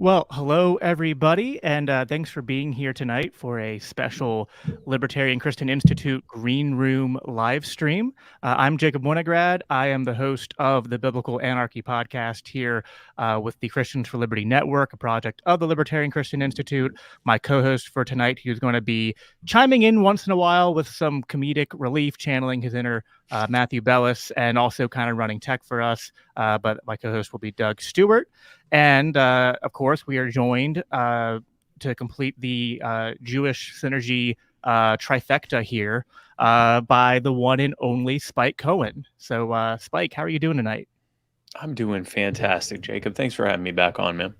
Well, hello, everybody, and thanks for being here tonight for a special Libertarian Christian Institute Green Room live stream. I'm Jacob Winograd. I am the host of the Biblical Anarchy podcast here with the Christians for Liberty Network, a project of the Libertarian Christian Institute. My co-host for tonight, who's going to be chiming in once in a while with some comedic relief, channeling his inner Matthew Bellis, and also kind of running tech for us. But my co-host will be Doug Stuart. And of course, we are joined to complete the Jewish synergy trifecta here by the one and only Spike Cohen. So, Spike, how are you doing tonight? I'm doing fantastic, Jacob. Thanks for having me back on, man.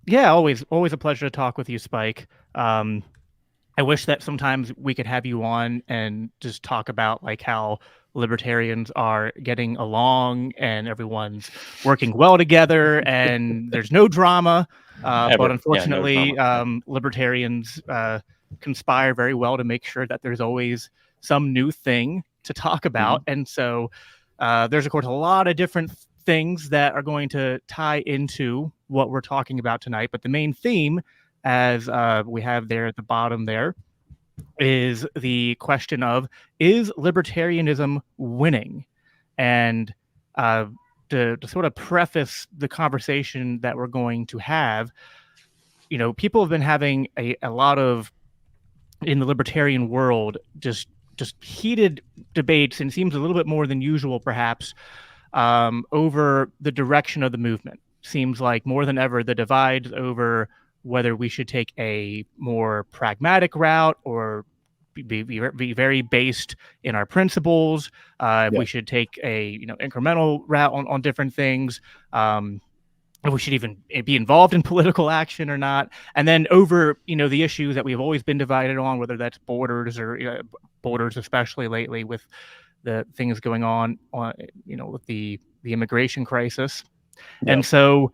Yeah, always a pleasure to talk with you, Spike. I wish that sometimes we could have you on and just talk about like how libertarians are getting along and everyone's working well together and there's no drama. But unfortunately, no libertarians conspire very well to make sure that there's always some new thing to talk about. And so there's, of course, a lot of different things that are going to tie into what we're talking about tonight. But the main theme, as we have there at the bottom there, is the question of, is libertarianism winning? And to sort of preface the conversation that we're going to have, you know, people have been having a lot of, in the libertarian world, just heated debates, and seems a little bit more than usual, perhaps, over the direction of the movement. Seems like more than ever, the divides over whether we should take a more pragmatic route or be very based in our principles. If we should take a incremental route on different things. If we should even be involved in political action or not, and then over the issues that we've always been divided on, whether that's borders or borders, especially lately with the things going on with the immigration crisis. And so,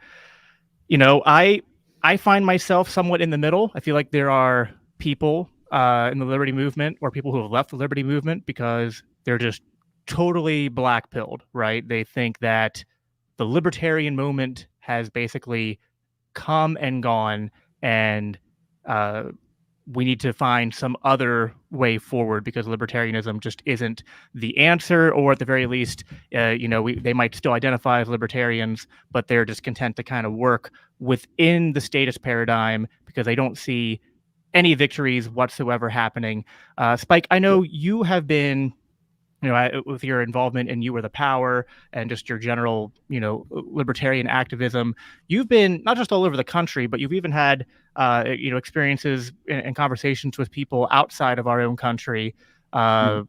I find myself somewhat in the middle. I feel like there are people in the Liberty movement, or people who have left the Liberty movement because they're just totally black-pilled, right? They think that the libertarian movement has basically come and gone, and we need to find some other way forward because libertarianism just isn't the answer, or at the very least, they might still identify as libertarians, but they're just content to kind of work within the status paradigm because they don't see any victories whatsoever happening. Spike, I know you have been, with your involvement in You Are the Power and just your general, libertarian activism, you've been not just all over the country, but you've even had, experiences and conversations with people outside of our own country,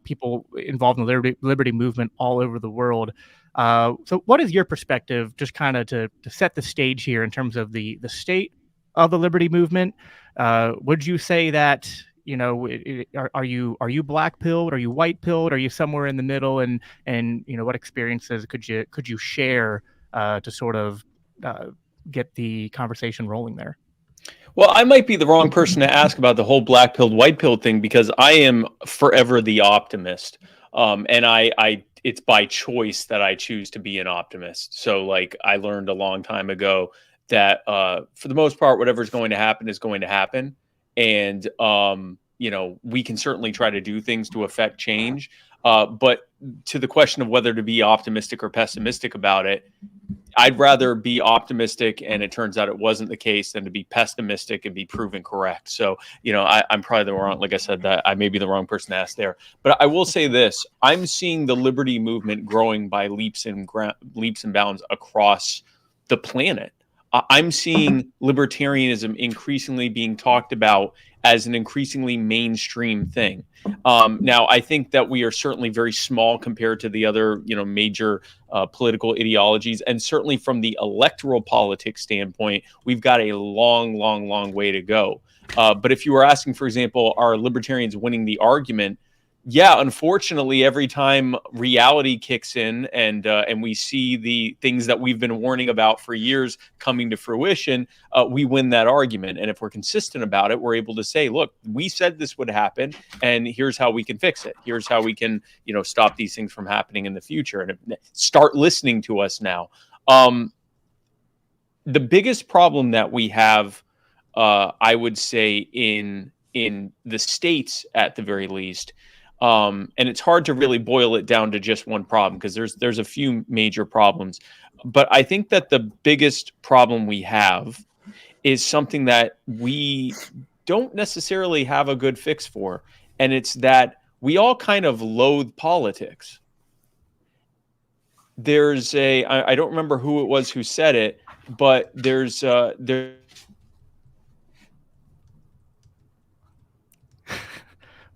people involved in the liberty movement all over the world. So what is your perspective, just kind of to set the stage here in terms of the state of the liberty movement? Would you say that, are you black pilled? Are you white pilled? Are you somewhere in the middle? And what experiences could you share to sort of get the conversation rolling there? Well, I might be the wrong person to ask about the whole black pilled, white pilled thing because I am forever the optimist. And it's by choice that I choose to be an optimist. So like I learned a long time ago that for the most part, whatever's going to happen is going to happen. And, we can certainly try to do things to affect change. But to the question of whether to be optimistic or pessimistic about it, I'd rather be optimistic and it turns out it wasn't the case than to be pessimistic and be proven correct. So, I'm probably the wrong, like I said, that I may be the wrong person to ask there. But I will say this, I'm seeing the liberty movement growing by leaps and bounds across the planet. I'm seeing libertarianism increasingly being talked about as an increasingly mainstream thing. Now, I think that we are certainly very small compared to the other, major political ideologies. And certainly from the electoral politics standpoint, we've got a long, long, long way to go. But if you were asking, for example, are libertarians winning the argument? Yeah, unfortunately, every time reality kicks in and we see the things that we've been warning about for years coming to fruition, we win that argument. And if we're consistent about it, we're able to say, look, we said this would happen, and here's how we can fix it. Here's how we can, stop these things from happening in the future, and start listening to us now. the biggest problem that we have, I would say in the States at the very least, and it's hard to really boil it down to just one problem because there's a few major problems, but I think that the biggest problem we have is something that we don't necessarily have a good fix for, and it's that we all kind of loathe politics. There's I don't remember who it was who said it, but there's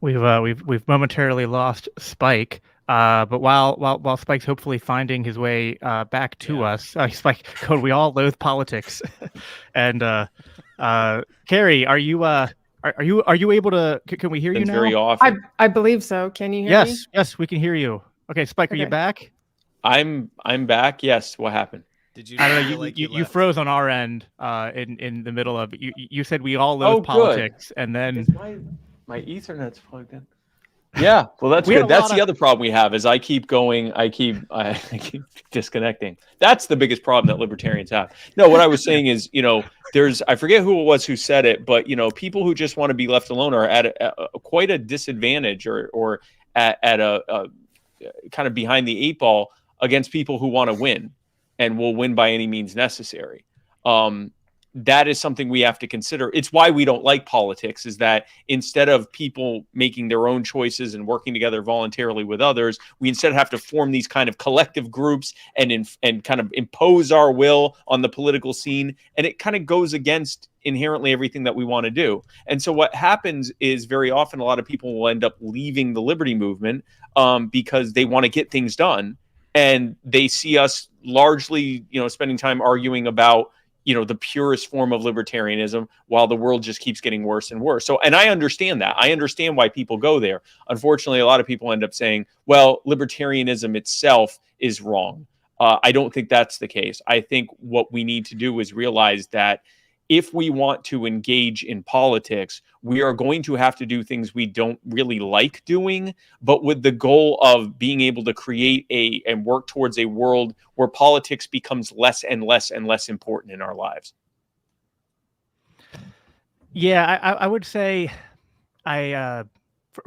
We've momentarily lost Spike, but while Spike's hopefully finding his way back to us, Spike code, we all loathe politics, and Kerry, are you able to? Can we hear you now? Very often. I believe so. Can you hear me? Yes, we can hear you. Okay, Spike, are you back? I'm back. Yes. What happened? Did you? I don't know. You froze on our end in the middle of it. You said we all loathe politics, and then my Ethernet's plugged in. Yeah, well, that's good. That's the other problem we have is I keep disconnecting. That's the biggest problem that libertarians have. No, what I was saying is, I forget who it was who said it, but people who just want to be left alone are at quite a disadvantage or at a kind of behind the eight ball against people who want to win and will win by any means necessary. That is something we have to consider. It's why we don't like politics, is that instead of people making their own choices and working together voluntarily with others, we instead have to form these kind of collective groups and kind of impose our will on the political scene. And it kind of goes against inherently everything that we want to do. And so what happens is very often a lot of people will end up leaving the liberty movement because they want to get things done. And they see us largely, spending time arguing about the purest form of libertarianism while the world just keeps getting worse and worse. So, and I understand that. I understand why people go there. Unfortunately, a lot of people end up saying, well, libertarianism itself is wrong. I don't think that's the case. I think what we need to do is realize that if we want to engage in politics, we are going to have to do things we don't really like doing, but with the goal of being able to create and work towards a world where politics becomes less and less and less important in our lives. Yeah, I would say for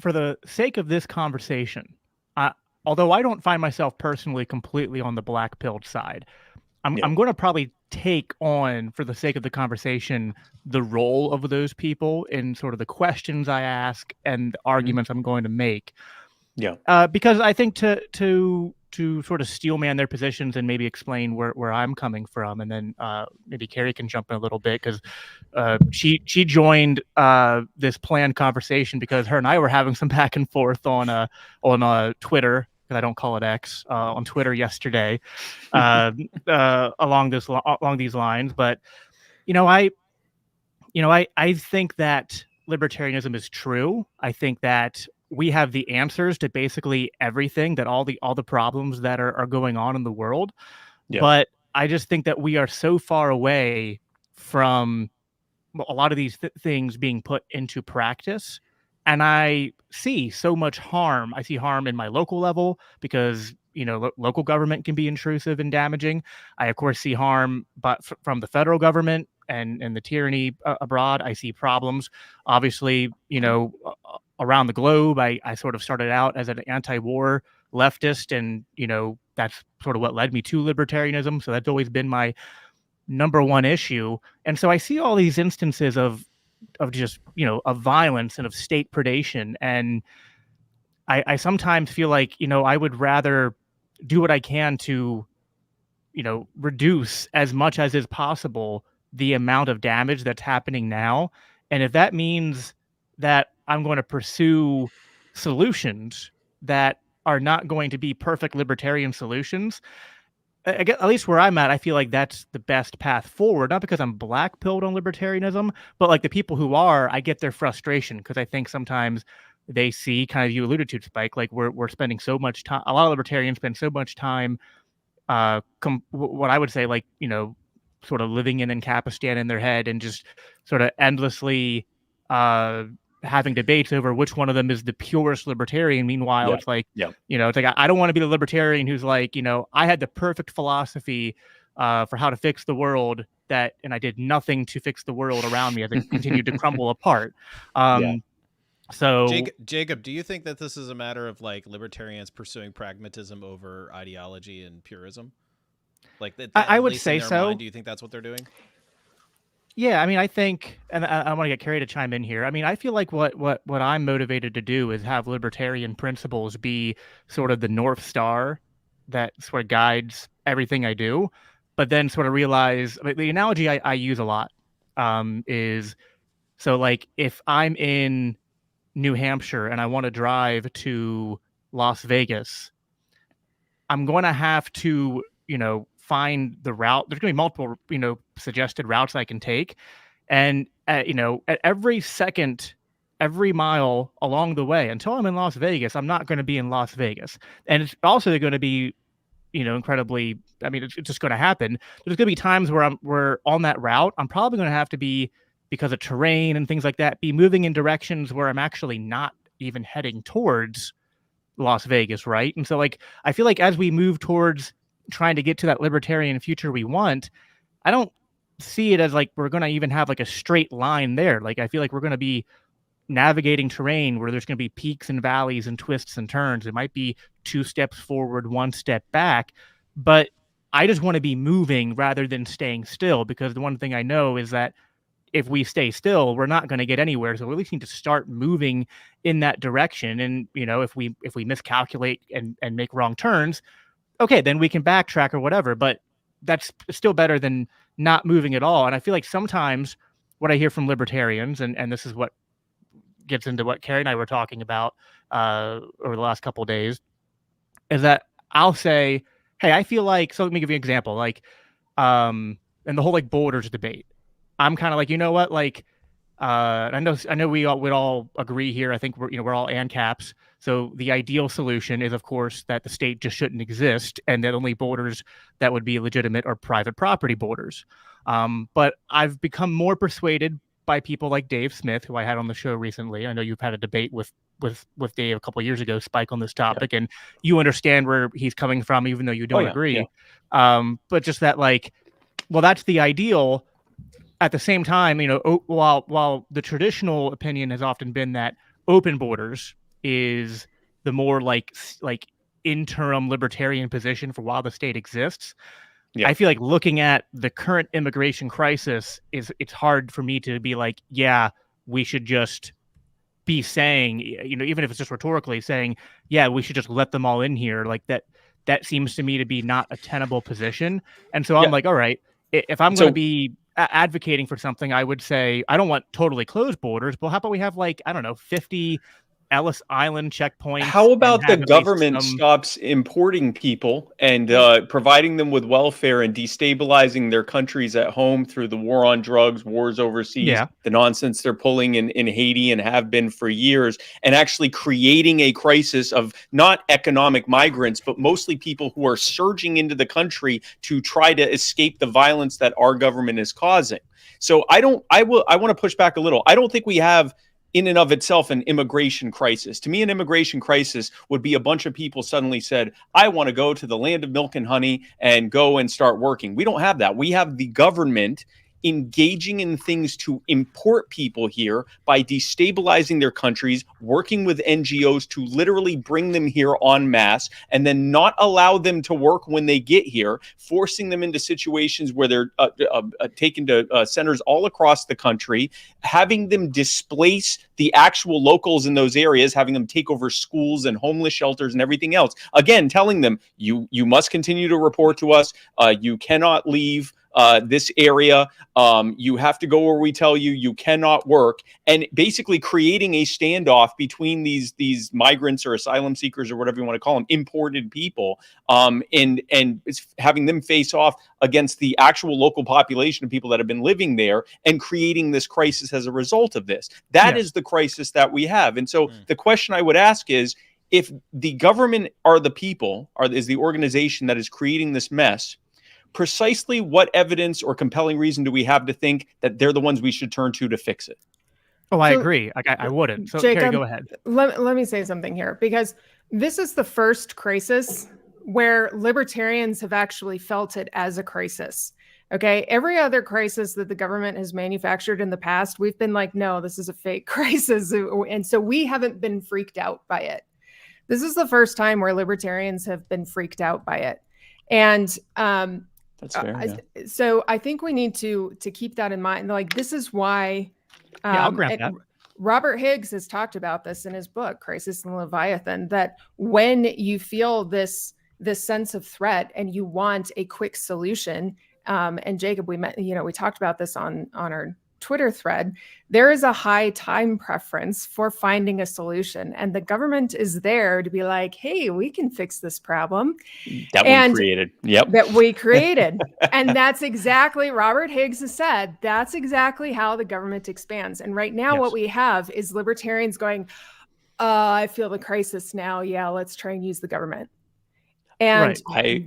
the sake of this conversation, although I don't find myself personally completely on the black-pilled side, I'm going to probably take on, for the sake of the conversation, the role of those people in sort of the questions I ask and the arguments I'm going to make. Yeah. Because I think to sort of steelman their positions and maybe explain where I'm coming from, and then maybe Kerry can jump in a little bit because she joined this planned conversation because her and I were having some back and forth on Twitter. Because I don't call it X, on Twitter yesterday, along these lines. But I think that libertarianism is true. I think that we have the answers to basically everything, that all the problems that are going on in the world. Yeah. But I just think that we are so far away from a lot of these things being put into practice. And I see so much harm. I see harm in my local level because, local government can be intrusive and damaging. I, of course, see harm from the federal government and the tyranny abroad. I see problems, obviously, around the globe. I sort of started out as an anti-war leftist, and, that's sort of what led me to libertarianism. So that's always been my number one issue. And so I see all these instances of just, of violence and of state predation. And I sometimes feel like, I would rather do what I can to, reduce as much as is possible the amount of damage that's happening now. And if that means that I'm going to pursue solutions that are not going to be perfect libertarian solutions, at least where I'm at, I feel like that's the best path forward. Not because I'm black-pilled on libertarianism, but like the people who are, I get their frustration because I think sometimes they see, kind of you alluded to, Spike, like we're spending so much time. A lot of libertarians spend so much time, what I would say, like sort of living in Ancapistan in their head and just sort of endlessly having debates over which one of them is the purest libertarian. Meanwhile, it's like, it's like, I don't want to be the libertarian who's like, I had the perfect philosophy for how to fix the world, and I did nothing to fix the world around me as it continued to crumble apart. So Jacob, do you think that this is a matter of like libertarians pursuing pragmatism over ideology and purism? Like that, I at would least say in their so. mind, do you think that's what they're doing? Yeah, I mean, I think, and I want to get Kerry to chime in here. I mean, I feel like what I'm motivated to do is have libertarian principles be sort of the North Star that sort of guides everything I do, but then sort of realize, I mean, the analogy I use a lot is, so like if I'm in New Hampshire and I want to drive to Las Vegas, I'm going to have to, find the route. There's going to be multiple, suggested routes I can take. And, at every second, every mile along the way, until I'm in Las Vegas, I'm not going to be in Las Vegas. And it's also going to be, incredibly, I mean, it's just going to happen. There's going to be times where we're on that route. I'm probably going to have to be, because of terrain and things like that, be moving in directions where I'm actually not even heading towards Las Vegas, right? And so, like, I feel like as we move towards trying to get to that libertarian future we want, I don't see it as like we're going to even have like a straight line there. Like, I feel like we're going to be navigating terrain where there's going to be peaks and valleys and twists and turns. It might be 2 steps forward, 1 step back, but I just want to be moving rather than staying still, because the one thing I know is that if we stay still, we're not going to get anywhere. So we at least need to start moving in that direction. And, if we miscalculate and make wrong turns, okay, then we can backtrack or whatever. But that's still better than not moving at all. And I feel like sometimes what I hear from libertarians, and this is what gets into what Kerry and I were talking about over the last couple of days, is that I'll say, hey, I feel like, so let me give you an example, like, and the whole like borders debate. I'm kind of like, you know what, like, I know we all would all agree here. I think we're all ANCAPs. So the ideal solution is, of course, that the state just shouldn't exist, and that only borders that would be legitimate are private property borders. But I've become more persuaded by people like Dave Smith, who I had on the show recently. I know you've had a debate with Dave a couple of years ago, Spike, on this topic, and you understand where he's coming from, even though you don't agree. Yeah. But just that, like, well, that's the ideal. At the same time, while the traditional opinion has often been that open borders is the more like interim libertarian position for while the state exists. Yeah. I feel like looking at the current immigration crisis, it's hard for me to be like, yeah, we should just be saying, even if it's just rhetorically saying, yeah, we should just let them all in here. Like that seems to me to be not a tenable position. And so I'm like, all right, if I'm going to be advocating for something, I would say I don't want totally closed borders, but how about we have 50 Ellis Island checkpoints? How about the government stops importing people and providing them with welfare and destabilizing their countries at home through the war on drugs, wars overseas, the nonsense they're pulling in Haiti and have been for years, and actually creating a crisis of not economic migrants, but mostly people who are surging into the country to try to escape the violence that our government is causing. So I want to push back a little. I don't think we have in and of itself an immigration crisis. To me, an immigration crisis would be a bunch of people suddenly said, I want to go to the land of milk and honey and go and start working. We don't have that. We have the government engaging in things to import people here by destabilizing their countries, working with NGOs to literally bring them here en masse, and then not allow them to work when they get here, forcing them into situations where they're taken to centers all across the country, having them displace the actual locals in those areas, having them take over schools and homeless shelters and everything else. Again, telling them, you must continue to report to us. You cannot leave this area. You have to go where we tell you. You cannot work, and basically creating a standoff between these migrants or asylum seekers or whatever you want to call them, imported people, and it's having them face off against the actual local population of people that have been living there, and creating this crisis as a result of this. That is the crisis that we have. And so the question I would ask is, if the government are the people, is the organization that is creating this mess, precisely what evidence or compelling reason do we have to think that they're the ones we should turn to fix it? Oh, I agree. I wouldn't. So, Jacob, Kerry, go ahead. Let me say something here, because this is the first crisis where libertarians have actually felt it as a crisis. Okay. Every other crisis that the government has manufactured in the past, we've been like, no, this is a fake crisis. And so we haven't been freaked out by it. This is the first time where libertarians have been freaked out by it. And that's fair. Yeah. So I think we need to keep that in mind. Like, this is why I'll grant that. Robert Higgs has talked about this in his book, Crisis in Leviathan, that when you feel this sense of threat and you want a quick solution, and Jacob, we talked about this on our Twitter thread, there is a high time preference for finding a solution. And the government is there to be like, hey, we can fix this problem. That we created. Yep. That we created. And that's exactly, Robert Higgs has said, that's exactly how the government expands. And right now, what we have is libertarians going, I feel the crisis now. Yeah, let's try and use the government. And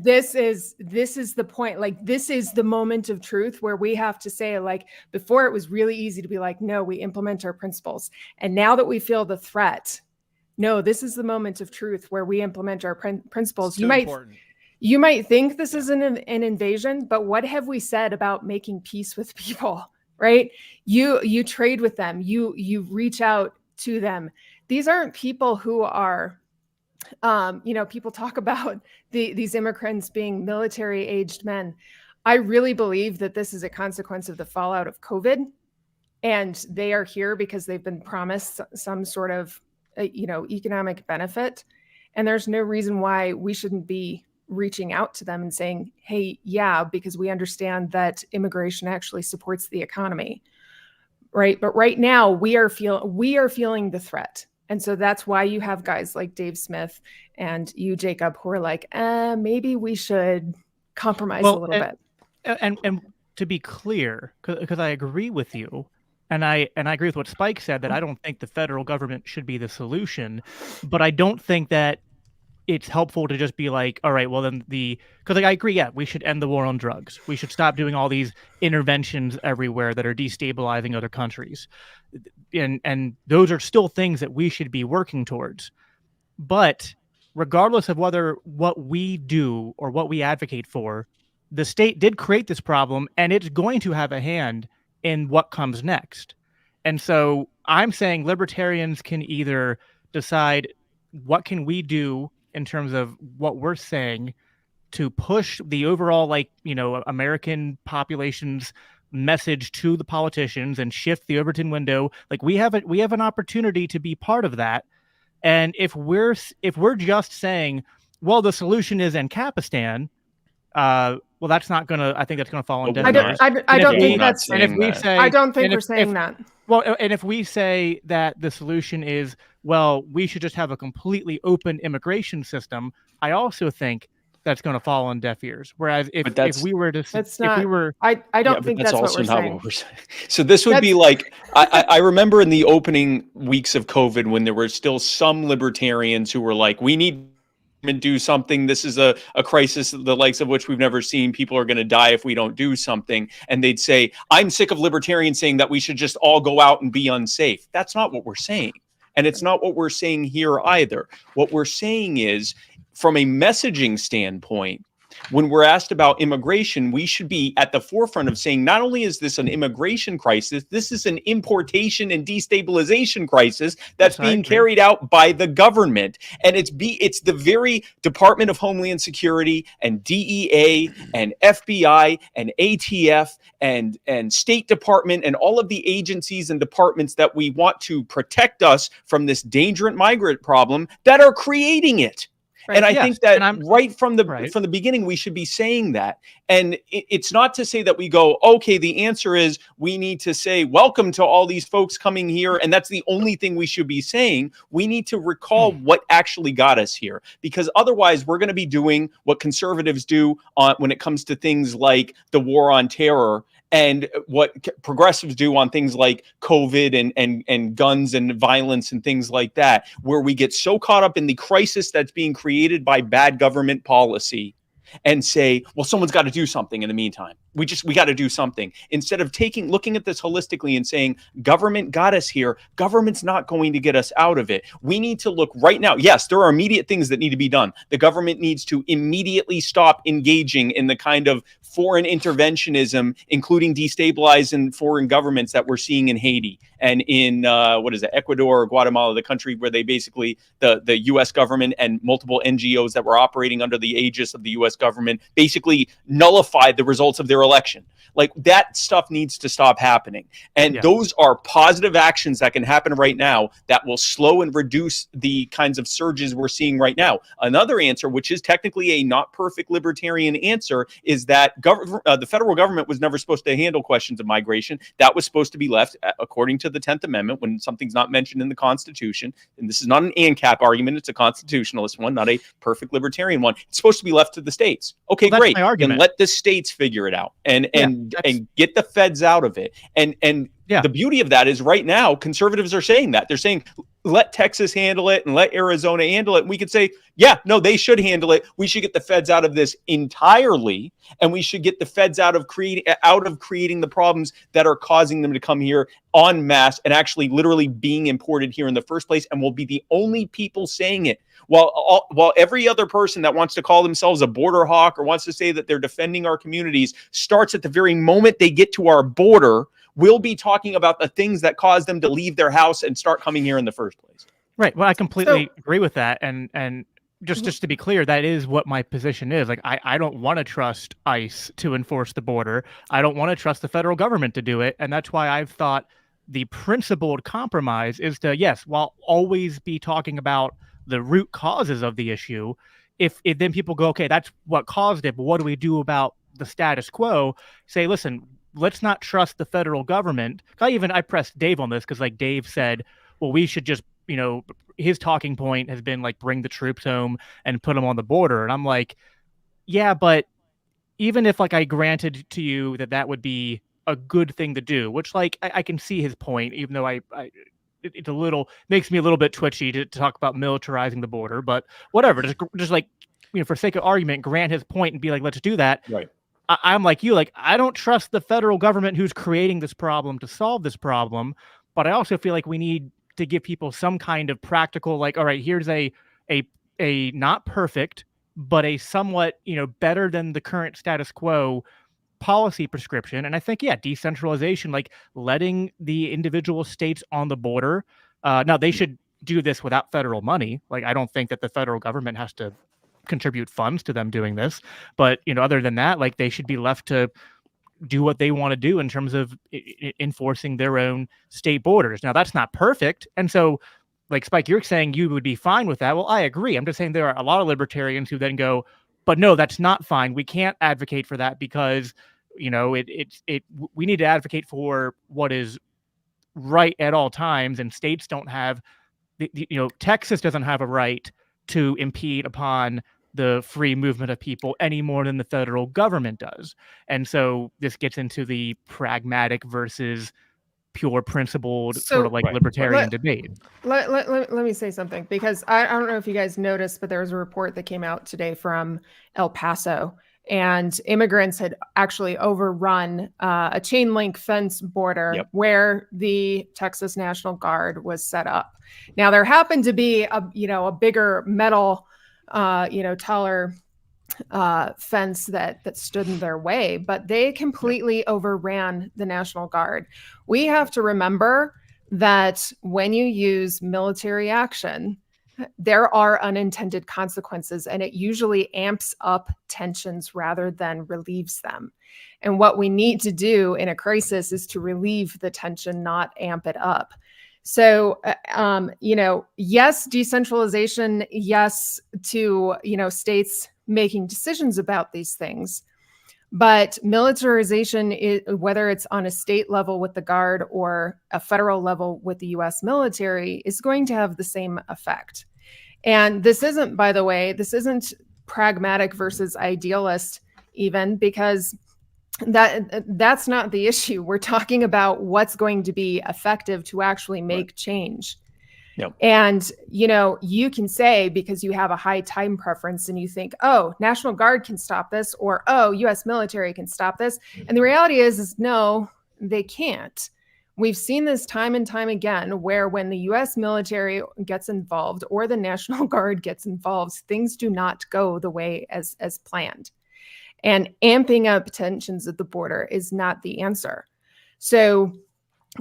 this is the point. Like, this is the moment of truth where we have to say, like, before it was really easy to be like, no, we implement our principles. And now that we feel the threat, no, this is the moment of truth where we implement our principles. You might think this is an invasion, but what have we said about making peace with people, right? You trade with them, you reach out to them. These aren't people who are, people talk about these immigrants being military-aged men. I really believe that this is a consequence of the fallout of COVID, and they are here because they've been promised some sort of, economic benefit. And there's no reason why we shouldn't be reaching out to them and saying, hey, yeah, because we understand that immigration actually supports the economy, right? But right now we are feeling the threat. And so that's why you have guys like Dave Smith and you, Jacob, who are like, maybe we should compromise a little bit. And to be clear, because I agree with you, and I agree with what Spike said, that I don't think the federal government should be the solution, but I don't think that it's helpful to just be like, all right, well then because I agree, we should end the war on drugs. We should stop doing all these interventions everywhere that are destabilizing other countries. And those are still things that we should be working towards. But regardless of what we do or what we advocate for, the state did create this problem, and it's going to have a hand in what comes next. And so I'm saying libertarians can either decide what can we do in terms of what we're saying to push the overall, American population's message to the politicians and shift the Overton window. Like, we have an opportunity to be part of that. And if we're just saying, well, the solution is Ancapistan, well, that's not gonna. I think that's gonna fall on deaf ears. I don't think that's. And if we say, I don't think we're saying that. Well, and if we say that the solution is, well, we should just have a completely open immigration system, I also think that's going to fall on deaf ears. Whereas if we were to, I don't think that's what we're saying. So this would be like, I remember in the opening weeks of COVID when there were still some libertarians who were like, we need to do something. This is a crisis, the likes of which we've never seen. People are going to die if we don't do something. And they'd say, I'm sick of libertarians saying that we should just all go out and be unsafe. That's not what we're saying. And it's not what we're saying here either. What we're saying is, from a messaging standpoint, when we're asked about immigration, we should be at the forefront of saying, not only is this an immigration crisis, this is an importation and destabilization crisis that's being carried out by the government. And it's the very Department of Homeland Security and DEA and FBI and ATF and State Department and all of the agencies and departments that we want to protect us from this dangerous migrant problem that are creating it. Right. And I think that right from the beginning, we should be saying that. And it's not to say that we go, okay, the answer is we need to say welcome to all these folks coming here. And that's the only thing we should be saying. We need to recall what actually got us here, because otherwise we're going to be doing what conservatives do when it comes to things like the war on terror, and what progressives do on things like COVID and guns and violence and things like that, where we get so caught up in the crisis that's being created by bad government policy and say, well, someone's got to do something in the meantime. We got to do something. Instead of looking at this holistically and saying, government got us here, government's not going to get us out of it. We need to look right now. Yes, there are immediate things that need to be done. The government needs to immediately stop engaging in the kind of foreign interventionism, including destabilizing foreign governments that we're seeing in Haiti and in Ecuador or Guatemala, the country where they basically, the U.S. government and multiple NGOs that were operating under the aegis of the U.S. government basically nullified the results of their election. Like, that stuff needs to stop happening. And those are positive actions that can happen right now that will slow and reduce the kinds of surges we're seeing right now. Another answer, which is technically a not perfect libertarian answer, is that the federal government was never supposed to handle questions of migration. That was supposed to be left, according to the 10th Amendment, when something's not mentioned in the Constitution. And this is not an ANCAP argument. It's a constitutionalist one, not a perfect libertarian one. It's supposed to be left to the states. Okay, great. Then let the states figure it out and get the feds out of it. And the beauty of that is right now, conservatives are saying that. They're saying, let Texas handle it and let Arizona handle it. And we could say, yeah, no, they should handle it. We should get the feds out of this entirely. And we should get the feds out of creating the problems that are causing them to come here en masse and actually literally being imported here in the first place. And we'll be the only people saying it. While every other person that wants to call themselves a border hawk or wants to say that they're defending our communities starts at the very moment they get to our border, we'll be talking about the things that cause them to leave their house and start coming here in the first place. Right. Well, I completely agree with that. And just to be clear, that is what my position is. Like, I don't want to trust ICE to enforce the border. I don't want to trust the federal government to do it. And that's why I've thought the principled compromise is to, yes, while always be talking about the root causes of the issue, if then people go, okay, that's what caused it, but what do we do about the status quo? Say, listen, let's not trust the federal government. I pressed Dave on this because, like, Dave said, well, we should just, his talking point has been like, bring the troops home and put them on the border. And I'm like, yeah, but even if, like, I granted to you that would be a good thing to do, which, like, I can see his point, even though it's a little, makes me a little bit twitchy to talk about militarizing the border, but whatever, just like, for sake of argument, grant his point and be like, let's do that. Right. I'm like you, like, I don't trust the federal government who's creating this problem to solve this problem, but I also feel like we need to give people some kind of practical, like, all right, here's a not perfect, but a somewhat, better than the current status quo policy prescription. And I think, decentralization, like letting the individual states on the border. Now, they should do this without federal money. Like, I don't think that the federal government has to contribute funds to them doing this. But, other than that, like, they should be left to do what they want to do in terms of enforcing their own state borders. Now, that's not perfect. And so, like, Spike, you're saying you would be fine with that. Well, I agree. I'm just saying there are a lot of libertarians who then go, but no, that's not fine. We can't advocate for that because, we need to advocate for what is right at all times. And states don't have, Texas doesn't have a right to impede upon the free movement of people any more than the federal government does. And so this gets into the pragmatic versus pure principled sort of like libertarian debate. Let me say something, because I don't know if you guys noticed, but there was a report that came out today from El Paso, and immigrants had actually overrun a chain link fence border where the Texas National Guard was set up. Now, there happened to be a bigger metal, taller fence that stood in their way, but they completely overran the National Guard. We have to remember that when you use military action, there are unintended consequences, and it usually amps up tensions rather than relieves them. And what we need to do in a crisis is to relieve the tension, not amp it up. So, yes, decentralization, yes, to, states making decisions about these things. But militarization, whether it's on a state level with the Guard or a federal level with the U.S. military, is going to have the same effect. And this isn't, by the way, pragmatic versus idealist even, because that's not the issue. We're talking about what's going to be effective to actually make change. Yep. And, you can say, because you have a high time preference and you think, oh, National Guard can stop this, or, oh, US military can stop this. And the reality is no, they can't. We've seen this time and time again, where when the US military gets involved or the National Guard gets involved, things do not go the way as planned. And amping up tensions at the border is not the answer. So,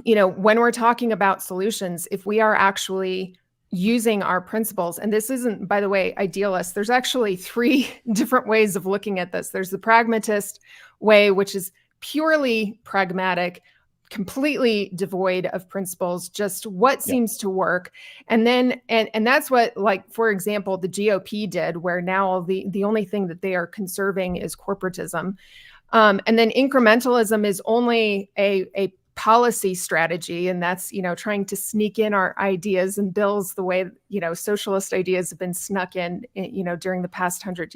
when we're talking about solutions, if we are actually using our principles, and this isn't, by the way, idealist, there's actually 3 different ways of looking at this. There's the pragmatist way, which is purely pragmatic, completely devoid of principles, just what seems to work. And then, and that's what, like, for example, the GOP did, where now the only thing that they are conserving is corporatism. And then incrementalism is only a policy strategy, and that's trying to sneak in our ideas and bills the way socialist ideas have been snuck in during the past 100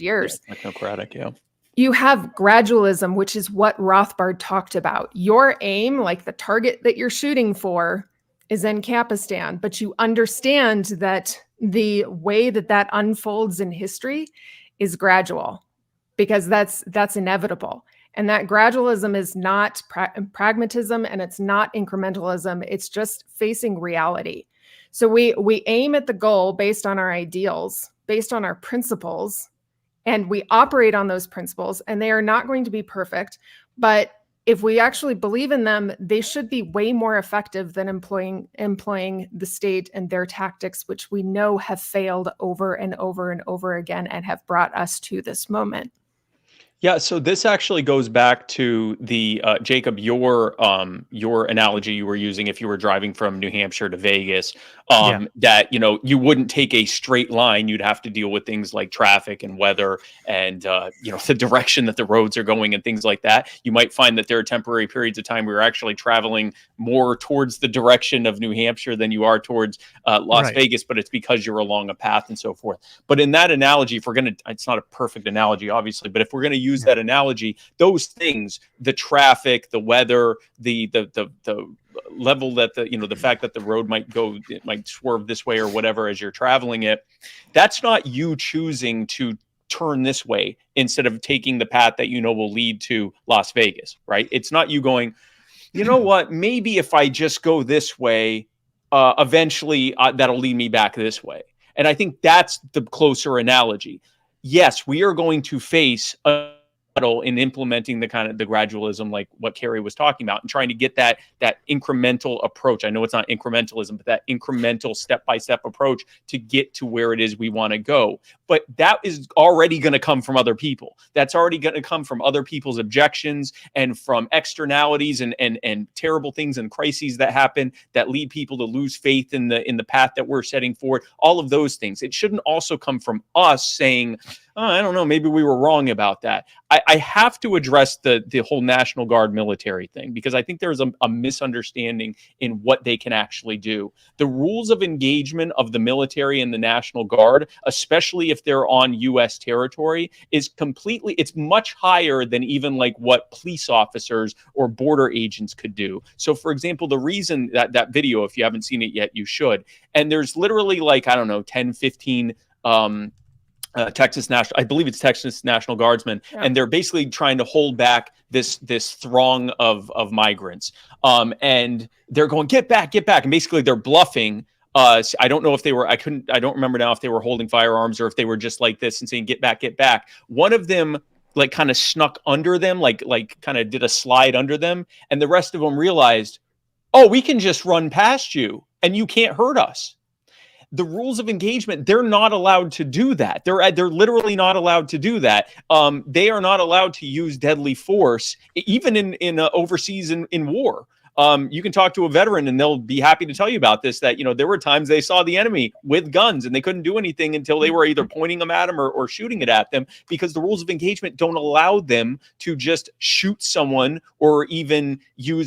years. Yeah, technocratic. Yeah. You have gradualism, which is what Rothbard talked about. Your aim, like the target that you're shooting for, is in Kapistan, but you understand that the way that unfolds in history is gradual, because that's inevitable. And that gradualism is not pragmatism, and it's not incrementalism. It's just facing reality. So we aim at the goal based on our ideals, based on our principles, and we operate on those principles, and they are not going to be perfect. But if we actually believe in them, they should be way more effective than employing the state and their tactics, which we know have failed over and over and over again and have brought us to this moment. Yeah, so this actually goes back to the Jacob, your analogy you were using if you were driving from New Hampshire to Vegas, that you wouldn't take a straight line. You'd have to deal with things like traffic and weather and the direction that the roads are going and things like that. You might find that there are temporary periods of time where you're actually traveling more towards the direction of New Hampshire than you are towards Las Vegas, but it's because you're along a path and so forth. But in that analogy, if we're going to, it's not a perfect analogy, obviously, but if we're going to use that analogy, those things, the traffic, the weather, the level that the fact that the road might swerve this way or whatever as you're traveling it, that's not you choosing to turn this way instead of taking the path that will lead to Las Vegas, right? It's not you going, what, maybe if I just go this way, eventually that'll lead me back this way. And I think that's the closer analogy. Yes, we are going to face in implementing the kind of the gradualism, like what Kerry was talking about, and trying to get that incremental approach. I know it's not incrementalism, but that incremental step-by-step approach to get to where it is we want to go. But that is already going to come from other people. That's already going to come from other people's objections and from externalities and terrible things and crises that happen that lead people to lose faith in the path that we're setting forward. All of those things. It shouldn't also come from us saying, oh, I don't know, maybe we were wrong about that. I have to address the whole National Guard military thing, because I think there's a misunderstanding in what they can actually do. The rules of engagement of the military and the National Guard, especially if they're on U.S. territory, it's much higher than even like what police officers or border agents could do. So, for example, the reason that video, if you haven't seen it yet, you should. And there's literally 10, 15 Texas National Guardsmen, and they're basically trying to hold back this throng of migrants. And they're going, get back, and basically they're bluffing. I don't know if they were, I don't remember now if they were holding firearms or if they were just like this and saying, get back. One of them kind of snuck under them, kind of did a slide under them, and the rest of them realized, oh, we can just run past you and you can't hurt us. The rules of engagement, they're not allowed to do that. They're literally not allowed to do that. They are not allowed to use deadly force, even in overseas in war. You can talk to a veteran and they'll be happy to tell you about this, that, there were times they saw the enemy with guns and they couldn't do anything until they were either pointing them at them or shooting it at them, because the rules of engagement don't allow them to just shoot someone or even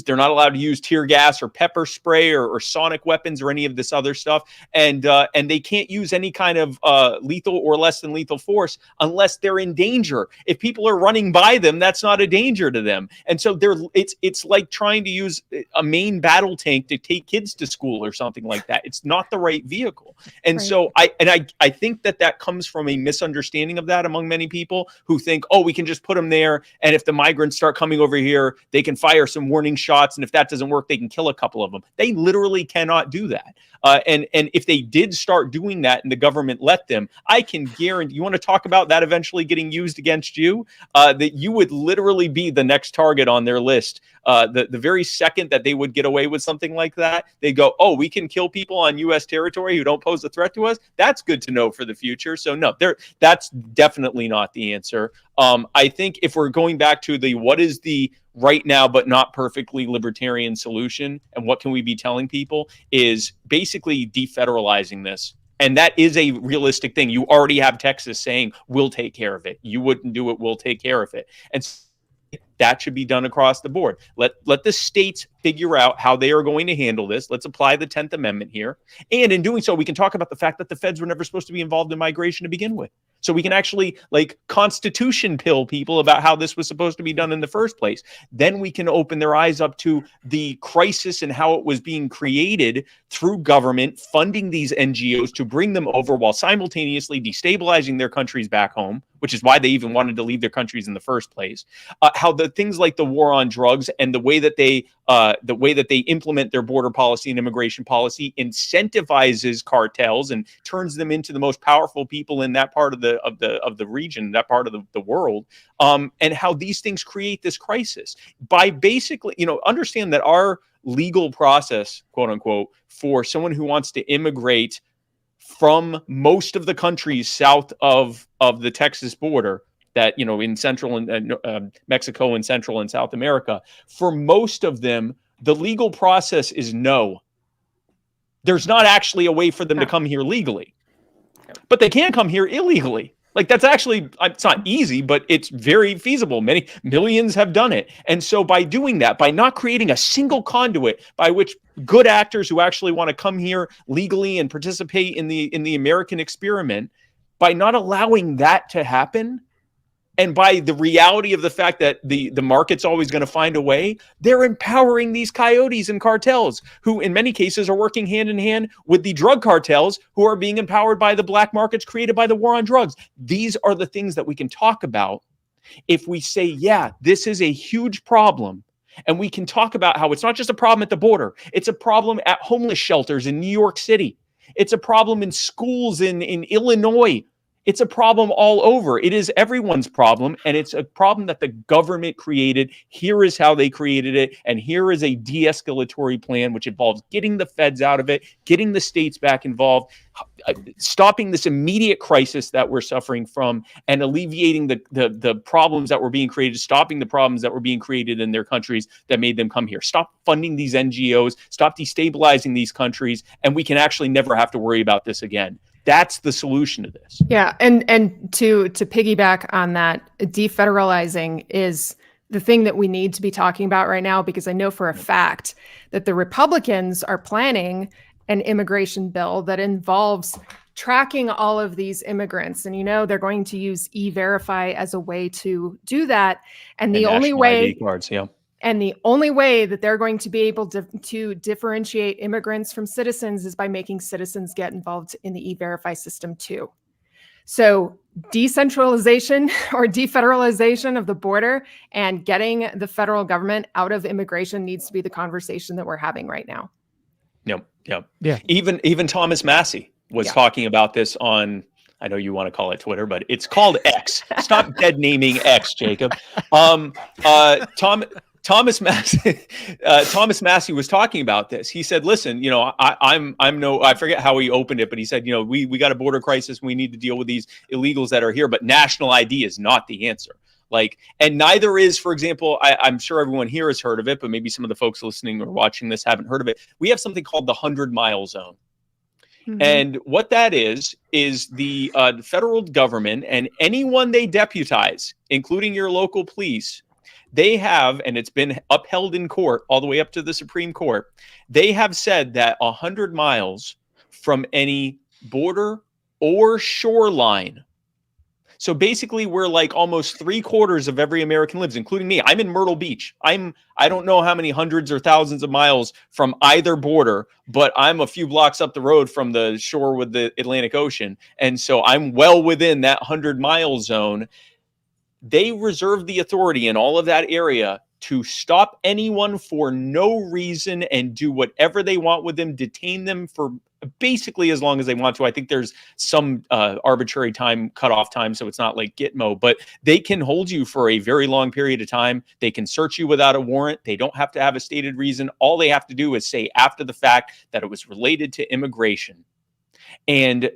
they're not allowed to use tear gas or pepper spray or sonic weapons or any of this other stuff. And they can't use any kind of lethal or less than lethal force unless they're in danger. If people are running by them, that's not a danger to them. And so it's like trying to use a main battle tank to take kids to school or something like that. It's not the right vehicle. And so I think that comes from a misunderstanding of that among many people who think, oh, we can just put them there, and if the migrants start coming over here, they can fire some warning shots, and if that doesn't work, they can kill a couple of them. They literally cannot do that. And if they did start doing that and the government let them, I can guarantee, you want to talk about that eventually getting used against you, that you would literally be the next target on their list. The very second that they would get away with something like that, they go, oh, we can kill people on U.S. territory who don't pose a threat to us. That's good to know for the future. So no, that's definitely not the answer. I think if we're going back to what is the right now but not perfectly libertarian solution, and what can we be telling people, is basically defederalizing this. And that is a realistic thing. You already have Texas saying, we'll take care of it. You wouldn't do it, we'll take care of it. And that should be done across the board. Let the states figure out how they are going to handle this. Let's apply the 10th Amendment here. And in doing so, we can talk about the fact that the feds were never supposed to be involved in migration to begin with. So we can actually constitution pill people about how this was supposed to be done in the first place. Then we can open their eyes up to the crisis and how it was being created through government funding these NGOs to bring them over while simultaneously destabilizing their countries back home, which is why they even wanted to leave their countries in the first place. How the things like the war on drugs and the way that they implement their border policy and immigration policy incentivizes cartels and turns them into the most powerful people in that part of the region, that part of the world, and how these things create this crisis by basically, understand that our legal process, quote unquote, for someone who wants to immigrate from most of the countries south of the Texas border, that, in Central and Mexico and Central and South America, for most of them, the legal process is no. There's not actually a way for them to come here legally, but they can come here illegally. That's actually, it's not easy, but it's very feasible. Many millions have done it. And so by doing that, by not creating a single conduit by which good actors who actually want to come here legally and participate in the American experiment, by not allowing that to happen, and by the reality of the fact that the market's always going to find a way, they're empowering these coyotes and cartels who in many cases are working hand in hand with the drug cartels who are being empowered by the black markets created by the war on drugs. These are the things that we can talk about if we say, yeah, this is a huge problem. And we can talk about how it's not just a problem at the border. It's a problem at homeless shelters in New York City. It's a problem in schools in Illinois. It's a problem all over. It is everyone's problem, and it's a problem that the government created. Here is how they created it, and here is a de-escalatory plan, which involves getting the feds out of it, getting the states back involved, stopping this immediate crisis that we're suffering from, and alleviating the problems that were being created, stopping the problems that were being created in their countries that made them come here. Stop funding these NGOs, stop destabilizing these countries, and we can actually never have to worry about this again. That's the solution to this. Yeah, and to piggyback on that, defederalizing is the thing that we need to be talking about right now, because I know for a fact that the Republicans are planning an immigration bill that involves tracking all of these immigrants. And, they're going to use E-Verify as a way to do that. And the only way ID cards, yeah. And the only way that they're going to be able to differentiate immigrants from citizens is by making citizens get involved in the E-Verify system too. So decentralization or defederalization of the border and getting the federal government out of immigration needs to be the conversation that we're having right now. Yeah. Even Thomas Massey was talking about this on, I know you want to call it Twitter, but it's called X. Stop dead naming X, Jacob. Thomas Massey was talking about this. He said, listen, I forget how he opened it, but he said, we got a border crisis. We need to deal with these illegals that are here, but national ID is not the answer. And neither is, for example, I'm sure everyone here has heard of it, but maybe some of the folks listening or watching this haven't heard of it. We have something called the 100-mile zone. Mm-hmm. And what that is the federal government and anyone they deputize, including your local police, they have, and it's been upheld in court all the way up to the Supreme Court, they have said that 100 miles from any border or shoreline, So basically, where like almost 3/4 of every American lives, including me. I'm in Myrtle Beach. I don't know how many hundreds or thousands of miles from either border, but I'm a few blocks up the road from the shore with the Atlantic Ocean. And so I'm well within that 100-mile zone. They reserve the authority in all of that area to stop anyone for no reason and do whatever they want with them, detain them for basically as long as they want to. I think there's some arbitrary cutoff time, so it's not like Gitmo, but they can hold you for a very long period of time. They can search you without a warrant. They don't have to have a stated reason. All they have to do is say after the fact that it was related to immigration. And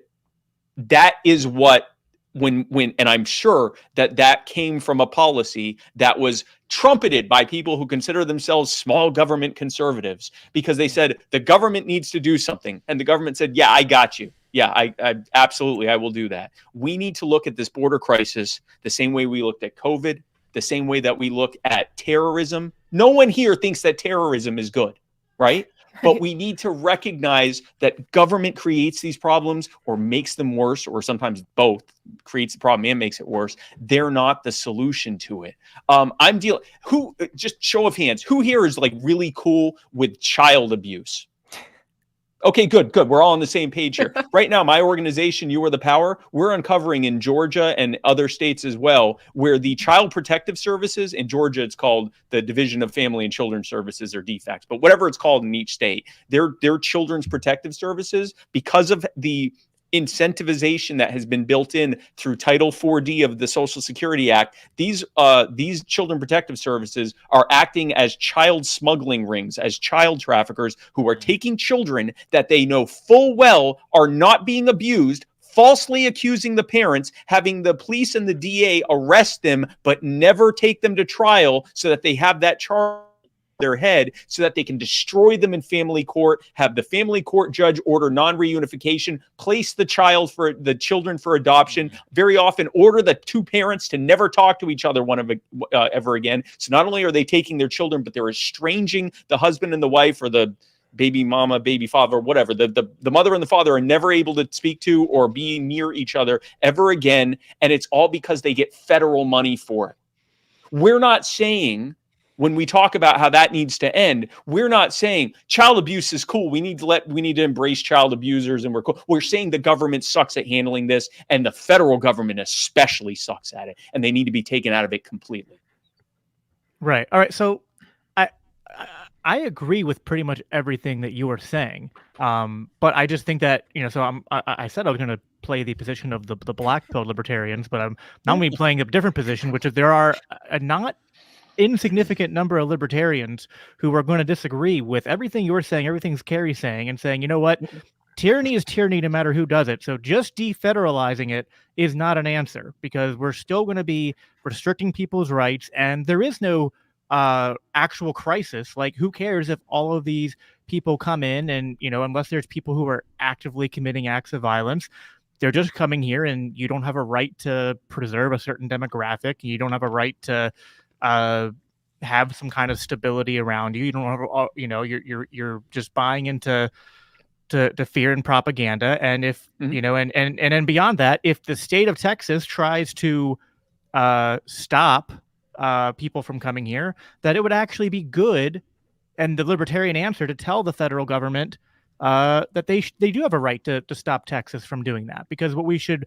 that is what and I'm sure that came from a policy that was trumpeted by people who consider themselves small government conservatives, because they said the government needs to do something. And the government said, yeah, I got you. Yeah, I absolutely, I will do that. We need to look at this border crisis the same way we looked at COVID, the same way that we look at terrorism. No one here thinks that terrorism is good, right? But we need to recognize that government creates these problems or makes them worse, or sometimes both, creates the problem and makes it worse. They're not the solution to it. Just show of hands, who here is like really cool with child abuse? Okay, good. We're all on the same page here. Right now, my organization, You Are the Power, we're uncovering in Georgia and other states as well, where the Child Protective Services, in Georgia, it's called the Division of Family and Children's Services, or DFACS, but whatever it's called in each state, they're Children's Protective Services, because of the incentivization that has been built in through Title 4D of the Social Security Act. These Children Protective Services are acting as child smuggling rings, as child traffickers who are taking children that they know full well are not being abused, falsely accusing the parents, having the police and the DA arrest them, but never take them to trial so that they have that charge their head, so that they can destroy them in family court, have the family court judge order non-reunification, place the children for adoption, very often order the two parents to never talk to each other ever again. So not only are they taking their children, but they're estranging the husband and the wife, or the baby mama, baby father, whatever. The mother and the father are never able to speak to or be near each other ever again. And it's all because they get federal money for it. We're not saying, when we talk about how that needs to end, we're not saying child abuse is cool. We need to embrace child abusers, and we're cool. We're saying the government sucks at handling this, and the federal government especially sucks at it, and they need to be taken out of it completely. Right. All right. So I agree with pretty much everything that you were saying. But I just think that, so I said I was going to play the position of the black pill libertarians, but I'm now going to be playing a different position, which is there are a not insignificant number of libertarians who are going to disagree with everything you're saying, everything Kerry's saying, and saying, you know what, tyranny is tyranny no matter who does it. So just defederalizing it is not an answer, because we're still going to be restricting people's rights, and there is no actual crisis. Like, who cares if all of these people come in and, unless there's people who are actively committing acts of violence, they're just coming here, and you don't have a right to preserve a certain demographic. You don't have a right to have some kind of stability around you. You don't have, you're just buying into fear and propaganda. And if, and then beyond that, if the state of Texas tries to stop people from coming here, that it would actually be good, and the libertarian answer, to tell the federal government that they do have a right to stop Texas from doing that. Because what we should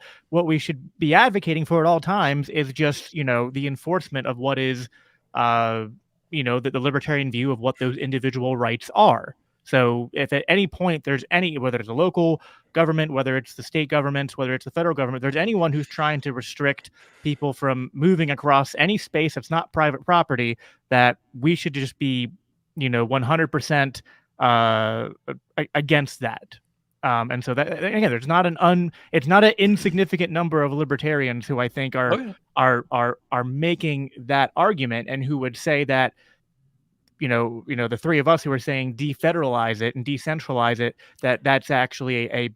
be advocating for at all times is just, the enforcement of what is, the libertarian view of what those individual rights are. So if at any point there's whether it's a local government, whether it's the state government, whether it's the federal government, there's anyone who's trying to restrict people from moving across any space that's not private property, that we should just be, 100% against that. And so that, again, there's not it's not an insignificant number of libertarians who I think are making that argument, and who would say that, the three of us who are saying defederalize it and decentralize it, that's actually a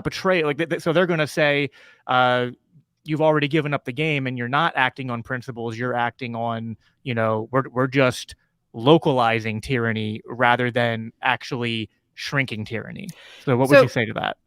betrayal. So they're going to say, you've already given up the game, and you're not acting on principles. You're acting on, we're just localizing tyranny rather than actually shrinking tyranny. So what would you say to that?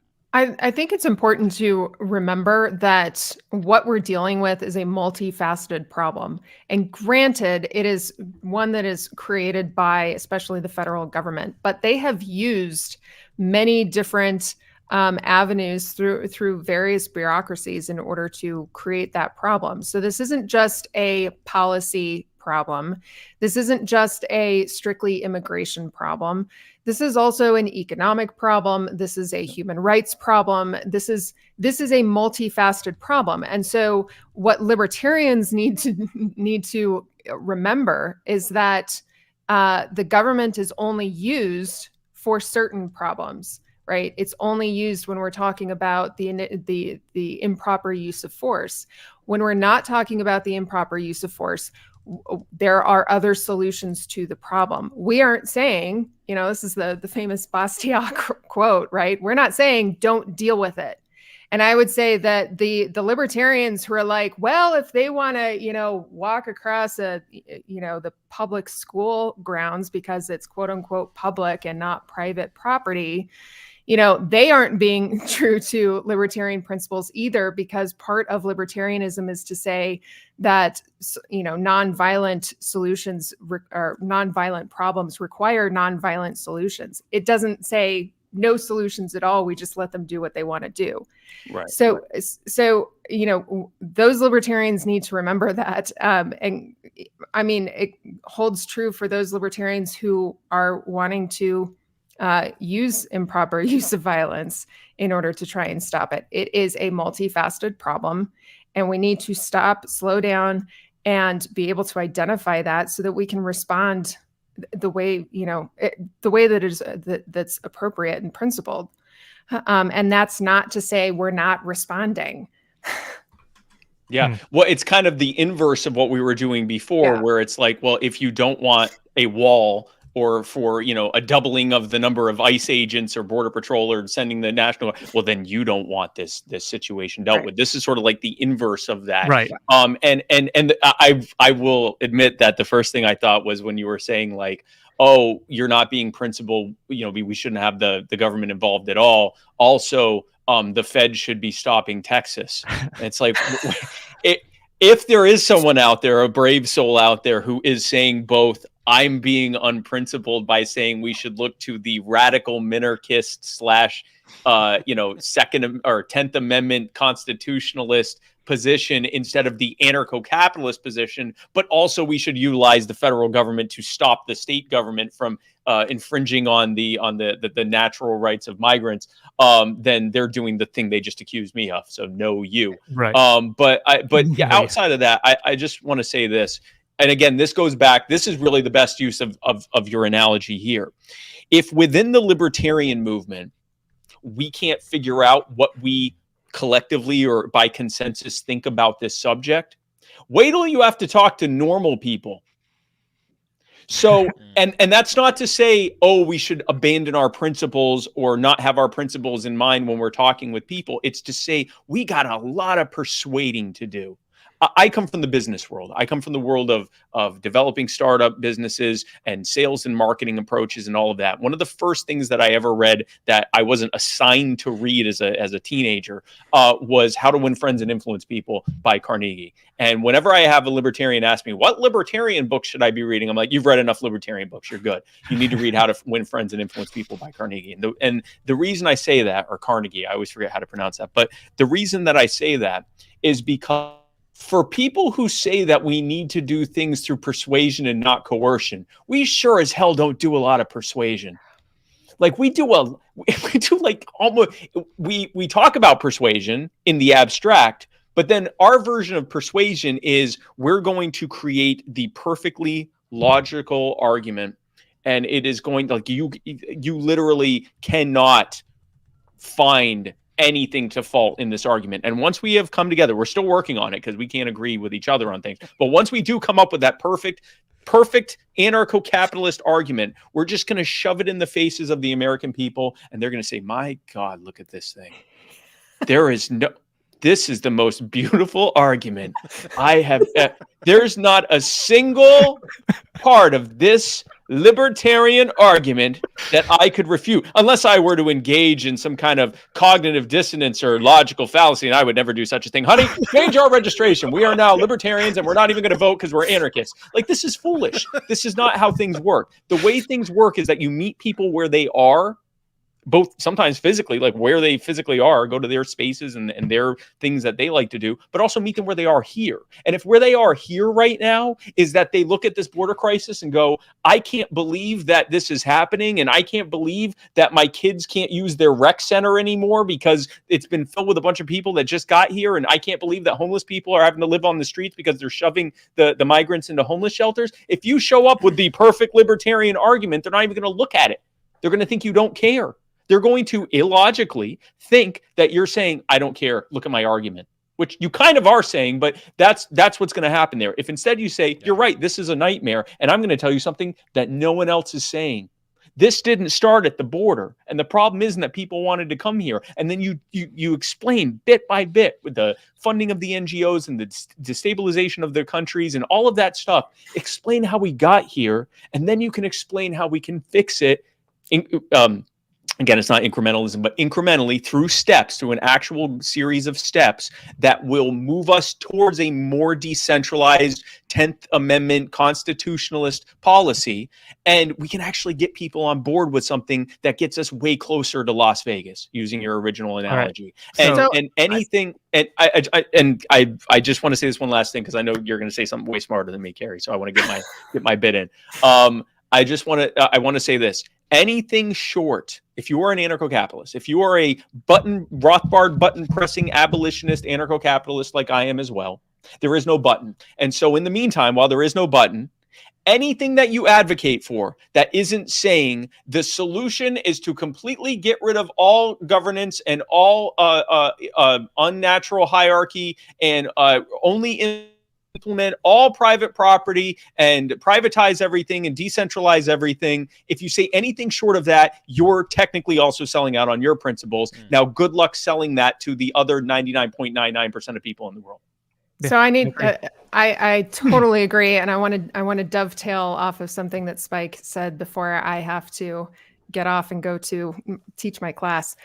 I think it's important to remember that what we're dealing with is a multifaceted problem. And granted, it is one that is created by especially the federal government, but they have used many different avenues through various bureaucracies in order to create that problem. So this isn't just a policy problem. This isn't just a strictly immigration problem. This is also an economic problem. This is a human rights problem. This is a multifaceted problem. And so what libertarians need to remember is that the government is only used for certain problems, right? It's only used when we're talking about the improper use of force. When we're not talking about the improper use of force, there are other solutions to the problem. We aren't saying, this is the famous Bastiat quote, right? We're not saying don't deal with it. And I would say that the libertarians who are like, well, if they want to, walk across the public school grounds because it's quote unquote public and not private property, they aren't being true to libertarian principles either, because part of libertarianism is to say that, nonviolent solutions or nonviolent problems require nonviolent solutions. It doesn't say no solutions at all. We just let them do what they want to do. Right. So, those libertarians need to remember that. And I mean, it holds true for those libertarians who are wanting to use improper use of violence in order to try and stop it. It is a multifaceted problem, and we need to stop, slow down, and be able to identify that so that we can respond the way, the way that is that's appropriate and principled. And that's not to say we're not responding. Yeah. Well, it's kind of the inverse of what we were doing before, where it's like, well, if you don't want a wall, or for, a doubling of the number of ICE agents or border patrol or sending the national, well, then you don't want this situation dealt with. This is sort of like the inverse of that. Right. And I will admit that the first thing I thought was when you were saying like, oh, you're not being principled, we shouldn't have the government involved at all. Also, the Fed should be stopping Texas. And it's like, if there is someone out there, a brave soul out there who is saying both, I'm being unprincipled by saying we should look to the radical minarchist / Second or 10th Amendment constitutionalist position instead of the anarcho-capitalist position, but also we should utilize the federal government to stop the state government from infringing on the natural rights of migrants. Then they're doing the thing they just accused me of. So no, you. Right. But outside of that, I just want to say this. And again, this goes back, this is really the best use of your analogy here. If within the libertarian movement, we can't figure out what we collectively or by consensus think about this subject, wait till you have to talk to normal people. So, and that's not to say, oh, we should abandon our principles or not have our principles in mind when we're talking with people. It's to say we got a lot of persuading to do. I come from the business world. I come from the world of developing startup businesses and sales and marketing approaches and all of that. One of the first things that I ever read that I wasn't assigned to read as a teenager was How to Win Friends and Influence People by Carnegie. And whenever I have a libertarian ask me, what libertarian book should I be reading? I'm like, you've read enough libertarian books. You're good. You need to read How to Win Friends and Influence People by Carnegie. And the reason I say that, or Carnegie, I always forget how to pronounce that. But the reason that I say that is because for people who say that we need to do things through persuasion and not coercion, we sure as hell don't do a lot of persuasion. Like we talk about persuasion in the abstract, but then our version of persuasion is we're going to create the perfectly logical argument, and it is going to, like, you literally cannot find anything to fault in this argument. And once we have come together, we're still working on it because we can't agree with each other on things. But once we do come up with that perfect anarcho-capitalist argument, we're just going to shove it in the faces of the American people. And they're going to say, my God, look at this thing. This is the most beautiful argument I have. There's not a single part of this libertarian argument that I could refute, unless I were to engage in some kind of cognitive dissonance or logical fallacy, and I would never do such a thing. Honey, change our registration. We are now libertarians, and we're not even going to vote because we're anarchists. Like, this is foolish. This is not how things work. The way things work is that you meet people where they are, both sometimes physically, like where they physically are, go to their spaces and their things that they like to do, but also meet them where they are here. And if where they are here right now is that they look at this border crisis and go, I can't believe that this is happening, and I can't believe that my kids can't use their rec center anymore because it's been filled with a bunch of people that just got here, and I can't believe that homeless people are having to live on the streets because they're shoving the migrants into homeless shelters. If you show up with the perfect libertarian argument, they're not even going to look at it. They're going to think you don't care. They're going to illogically think that you're saying, I don't care, look at my argument, which you kind of are saying, but that's what's going to happen there. If instead you say, you're right, this is a nightmare, and I'm going to tell you something that no one else is saying. This didn't start at the border, and the problem isn't that people wanted to come here. And then you explain bit by bit with the funding of the NGOs and the destabilization of their countries and all of that stuff. Explain how we got here, and then you can explain how we can fix it. Again, it's not incrementalism, but incrementally through steps, through an actual series of steps that will move us towards a more decentralized 10th Amendment constitutionalist policy. And we can actually get people on board with something that gets us way closer to Las Vegas, using your original analogy. Right. And anything, and I just want to say this one last thing, because I know you're going to say something way smarter than me, Kerry. So I want to get my bit in. I want to say this. Anything short, if you are an anarcho-capitalist, if you are a Rothbard button-pressing abolitionist anarcho-capitalist like I am as well, there is no button. And so in the meantime, while there is no button, anything that you advocate for that isn't saying the solution is to completely get rid of all governance and all unnatural hierarchy and only implement all private property and privatize everything and decentralize everything. If you say anything short of that, you're technically also selling out on your principles. Now, good luck selling that to the other 99.99% of people in the world. So I totally agree. And I want to dovetail off of something that Spike said before I have to get off and go to teach my class.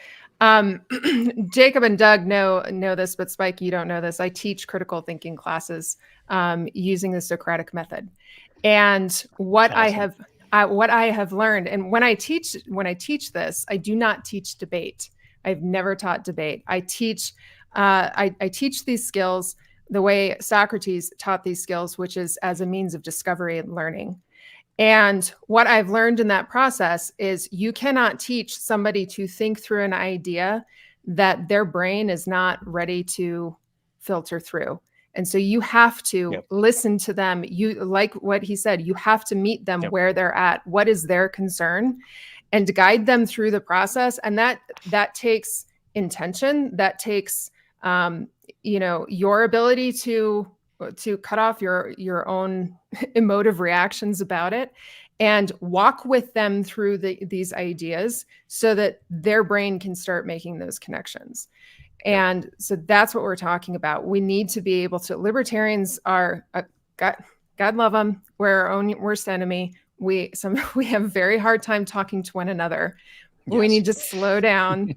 Jacob and Doug know this, but Spike, you don't know this. I teach critical thinking classes using the Socratic method, and what awesome. What I have learned, and when I teach this, I do not teach debate. I've never taught debate. I teach these skills the way Socrates taught these skills, which is as a means of discovery and learning. And what I've learned in that process is you cannot teach somebody to think through an idea that their brain is not ready to filter through. And so you have to listen to them. You, like what he said, you have to meet them where they're at. What is their concern? And guide them through the process. And that takes intention. That takes your ability to cut off your own emotive reactions about it and walk with them through these ideas so that their brain can start making those connections. And so that's what we're talking about. We need to be able to, libertarians are, God love them, we're our own worst enemy. We have a very hard time talking to one another. Yes. We need to slow down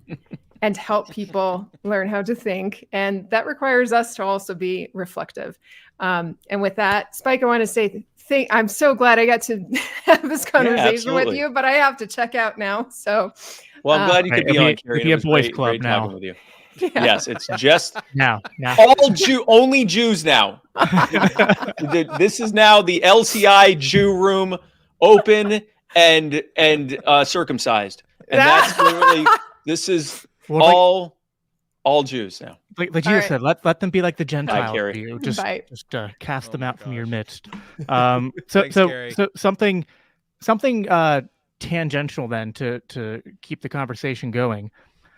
and help people learn how to think. And that requires us to also be reflective. And with that, Spike, I want to say, I'm so glad I got to have this conversation with you, but I have to check out now. So, well, I'm glad you could be on, Kerry. It'll be a boys club now. With you. Yeah. Yes, it's just now. Only Jews now. This is now the LCI Jew room, open and circumcised, and that's literally this is all Jews now. Like Jesus said, let them be like the Gentiles. You just cast them out from your midst. Thanks, so something tangential then to keep the conversation going.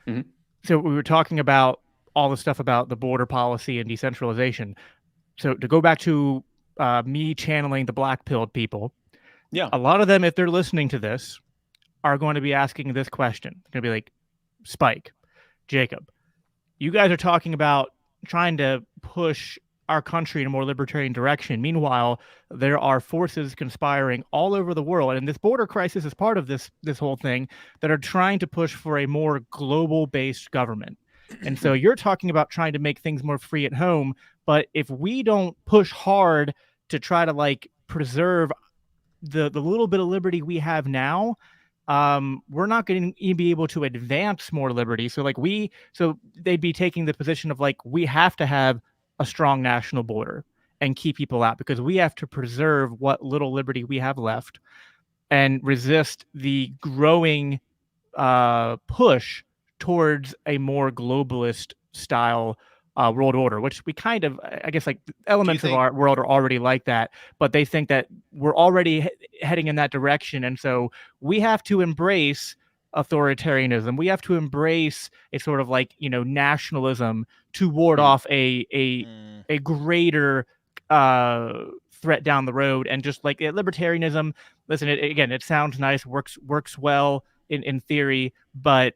Mm-hmm. So we were talking about all the stuff about the border policy and decentralization. So to go back to me channeling the black-pilled people, a lot of them, if they're listening to this, are going to be asking this question. They're going to be like, Spike, Jacob, you guys are talking about trying to push our country in a more libertarian direction. Meanwhile, there are forces conspiring all over the world, and this border crisis is part of this whole thing, that are trying to push for a more global-based government. And so you're talking about trying to make things more free at home, but if we don't push hard to try to like preserve the little bit of liberty we have now, we're not going to be able to advance more liberty. So they'd be taking the position of like, we have to have a strong national border and keep people out because we have to preserve what little liberty we have left and resist the growing push towards a more globalist style world order, which we kind of, I guess, like elements of our world are already like that, but they think that we're already heading in that direction. And so we have to embrace authoritarianism. We have to embrace a sort of like, nationalism to ward off a greater threat down the road. And just like libertarianism, listen, it sounds nice, works well in theory, but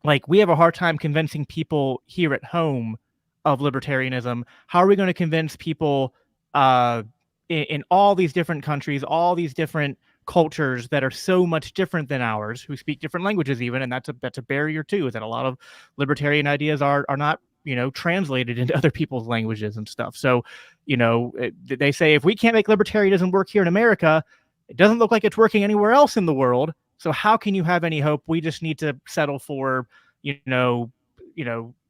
like we have a hard time convincing people here at home of libertarianism. How are we going to convince people in all these different countries, all these different cultures that are so much different than ours, who speak different languages even, and that's a barrier too, is that a lot of libertarian ideas are not translated into other people's languages and stuff. So they say if we can't make libertarianism work here in America, it doesn't look like it's working anywhere else in the world. So how can you have any hope? We just need to settle for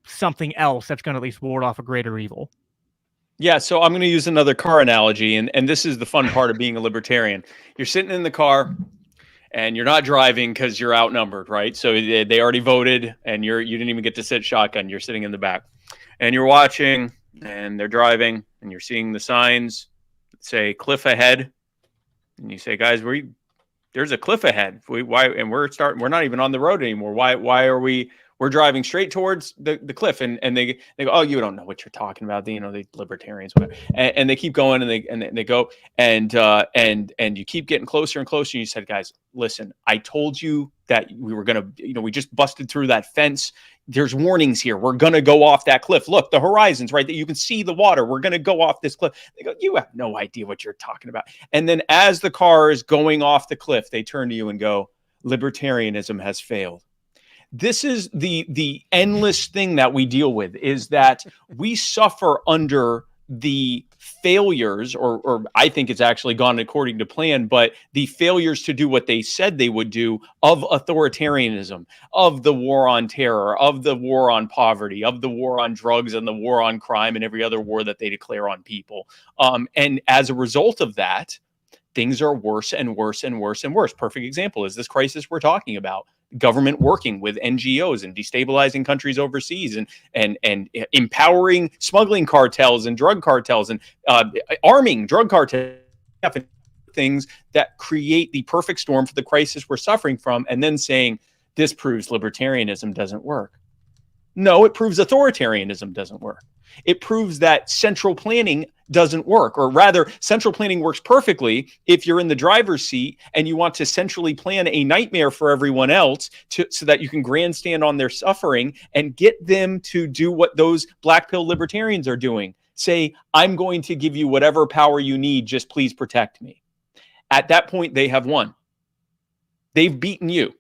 something else that's going to at least ward off a greater evil. Yeah, so I'm going to use another car analogy, and this is the fun part of being a libertarian. You're sitting in the car, and you're not driving because you're outnumbered, right? So they already voted, and you didn't even get to sit shotgun. You're sitting in the back, and you're watching, and they're driving, and you're seeing the signs that say cliff ahead, and you say, guys, there's a cliff ahead. And we're not even on the road anymore. Why are we're driving straight towards the cliff, and they go, oh, you don't know what you're talking about. The libertarians, whatever. And they keep going, and they go, and you keep getting closer and closer. And you said, guys, listen, I told you that we were gonna, we just busted through that fence. There's warnings here. We're gonna go off that cliff. Look, the horizon's right there. You can see the water. We're gonna go off this cliff. They go, you have no idea what you're talking about. And then as the car is going off the cliff, they turn to you and go, libertarianism has failed. This is the endless thing that we deal with, is that we suffer under the failures, or I think it's actually gone according to plan, but the failures to do what they said they would do of authoritarianism, of the war on terror, of the war on poverty, of the war on drugs, and the war on crime, and every other war that they declare on people. And as a result of that, things are worse and worse and worse and worse. Perfect example is this crisis we're talking about. Government working with NGOs and destabilizing countries overseas, and empowering smuggling cartels and drug cartels, and arming drug cartels, things that create the perfect storm for the crisis we're suffering from, and then saying this proves libertarianism doesn't work. No, it proves authoritarianism doesn't work. It proves that central planning doesn't work, or rather, central planning works perfectly if you're in the driver's seat and you want to centrally plan a nightmare for everyone else so that you can grandstand on their suffering and get them to do what those black pill libertarians are doing. Say, I'm going to give you whatever power you need, just please protect me. At that point, they have won. They've beaten you.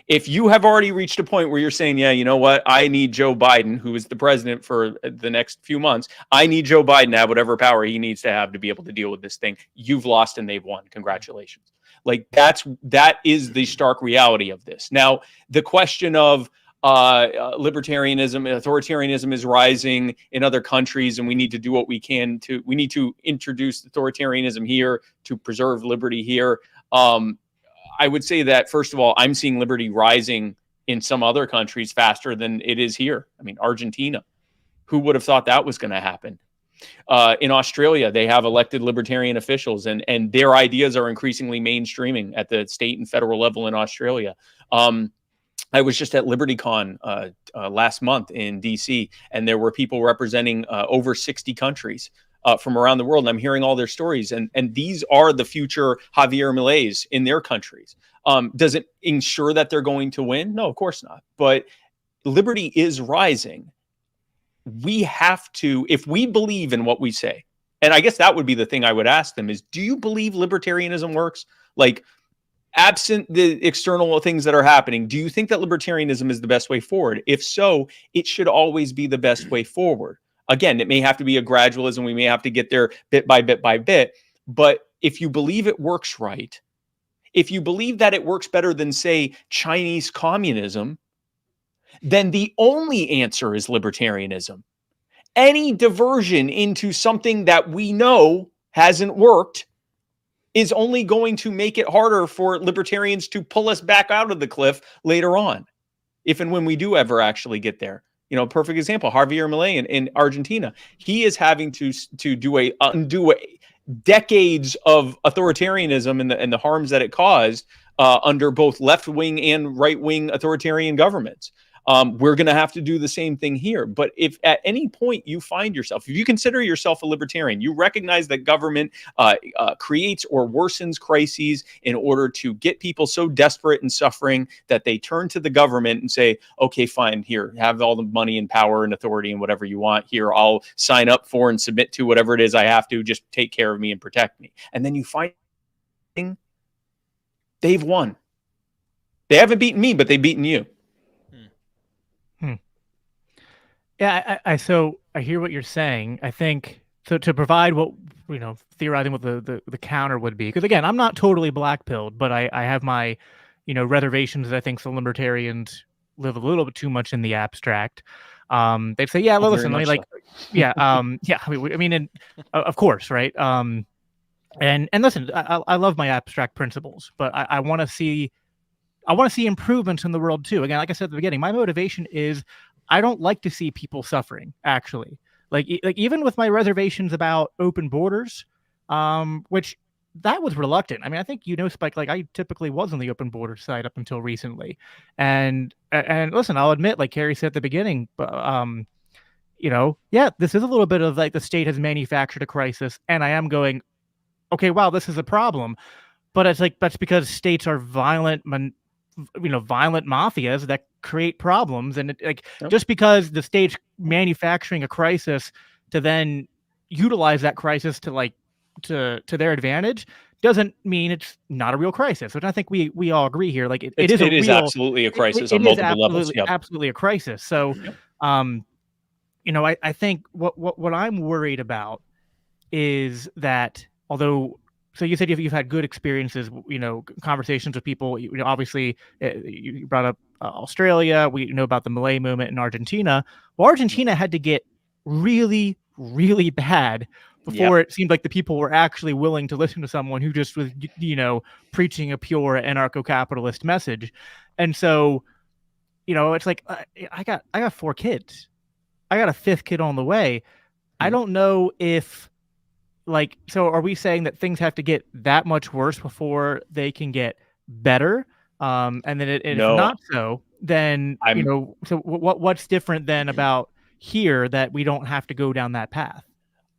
If you have already reached a point where you're saying, yeah, you know what, I need Joe Biden, who is the president for the next few months, I need Joe Biden to have whatever power he needs to have to be able to deal with this thing. You've lost and they've won. Congratulations. Like that is the stark reality of this. Now, the question of libertarianism, authoritarianism is rising in other countries, and we need to do what we can we need to introduce authoritarianism here to preserve liberty here. I would say that, first of all, I'm seeing liberty rising in some other countries faster than it is here. I mean, Argentina, who would have thought that was going to happen? In Australia, they have elected libertarian officials, and their ideas are increasingly mainstreaming at the state and federal level in Australia. I was just at LibertyCon last month in DC, and there were people representing over 60 countries from around the world. And I'm hearing all their stories. And these are the future Javier Mileis in their countries. Does it ensure that they're going to win? No, of course not. But liberty is rising. we have to, if we believe in what we say, and I guess that would be the thing I would ask them is, do you believe libertarianism works? Like, absent the external things that are happening, do you think that libertarianism is the best way forward? If so, it should always be the best way forward. Again, it may have to be a gradualism. We may have to get there bit by bit by bit. But if you believe it works right, if you believe that it works better than, say, Chinese communism, then the only answer is libertarianism. Any diversion into something that we know hasn't worked is only going to make it harder for libertarians to pull us back out of the cliff later on, if and when we do ever actually get there. You know, perfect example, Javier Milei in Argentina. He is having to undo decades of authoritarianism and the harms that it caused under both left-wing and right-wing authoritarian governments. We're going to have to do the same thing here. But if at any point you find yourself, if you consider yourself a libertarian, you recognize that government creates or worsens crises in order to get people so desperate and suffering that they turn to the government and say, okay, fine, here, have all the money and power and authority and whatever you want here. I'll sign up for and submit to whatever it is I have to, just take care of me and protect me. And then you find they've won. They haven't beaten me, but they've beaten you. Yeah, so I hear what you're saying. I think so, to provide what, you know, theorizing what the counter would be, because again, I'm not totally black-pilled, but I have my, you know, reservations that I think some libertarians live a little bit too much in the abstract. They'd say, yeah, well, listen, I mean, like, yeah, yeah, I mean, and, of course, right? And listen, I love my abstract principles, but I want to see improvements in the world too. Again, like I said at the beginning, my motivation is I don't like to see people suffering, actually. Like even with my reservations about open borders, which that was reluctant. I mean, I think, you know, Spike, like I typically was on the open border side up until recently. And listen, I'll admit, like Kerry said at the beginning, you know, yeah, this is a little bit of like the state has manufactured a crisis, and I am going, okay, wow, this is a problem. But it's like, that's because states are violent mafias that create problems, and just because the state's manufacturing a crisis to then utilize that crisis to their advantage doesn't mean it's not a real crisis. Which I think we all agree here. Like it is absolutely a crisis on multiple levels. Yep. Absolutely a crisis. So, you know, I think what I'm worried about is that although. So you said you've had good experiences, you know, conversations with people. You know, obviously, you brought up Australia. We know about the Malay movement in Argentina. Well, Argentina had to get really, really bad before it seemed like the people were actually willing to listen to someone who just was, you know, preaching a pure anarcho-capitalist message. And so, you know, it's like I got 4 kids. I got a 5th kid on the way. I don't know if. Like, so are we saying that things have to get that much worse before they can get better? And then if not so, then, you know, so what's different then about here that we don't have to go down that path?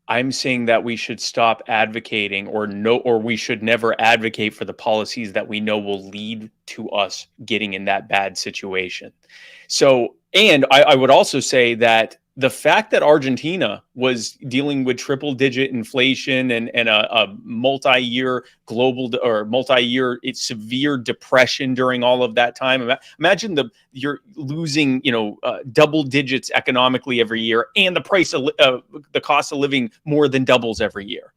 I'm saying that we should stop advocating or we should never advocate for the policies that we know will lead to us getting in that bad situation. So, and I would also say that the fact that Argentina was dealing with triple-digit inflation and a multi-year global or multi-year severe depression during all of that time. Imagine you're losing, you know, double digits economically every year, and the price of the cost of living more than doubles every year.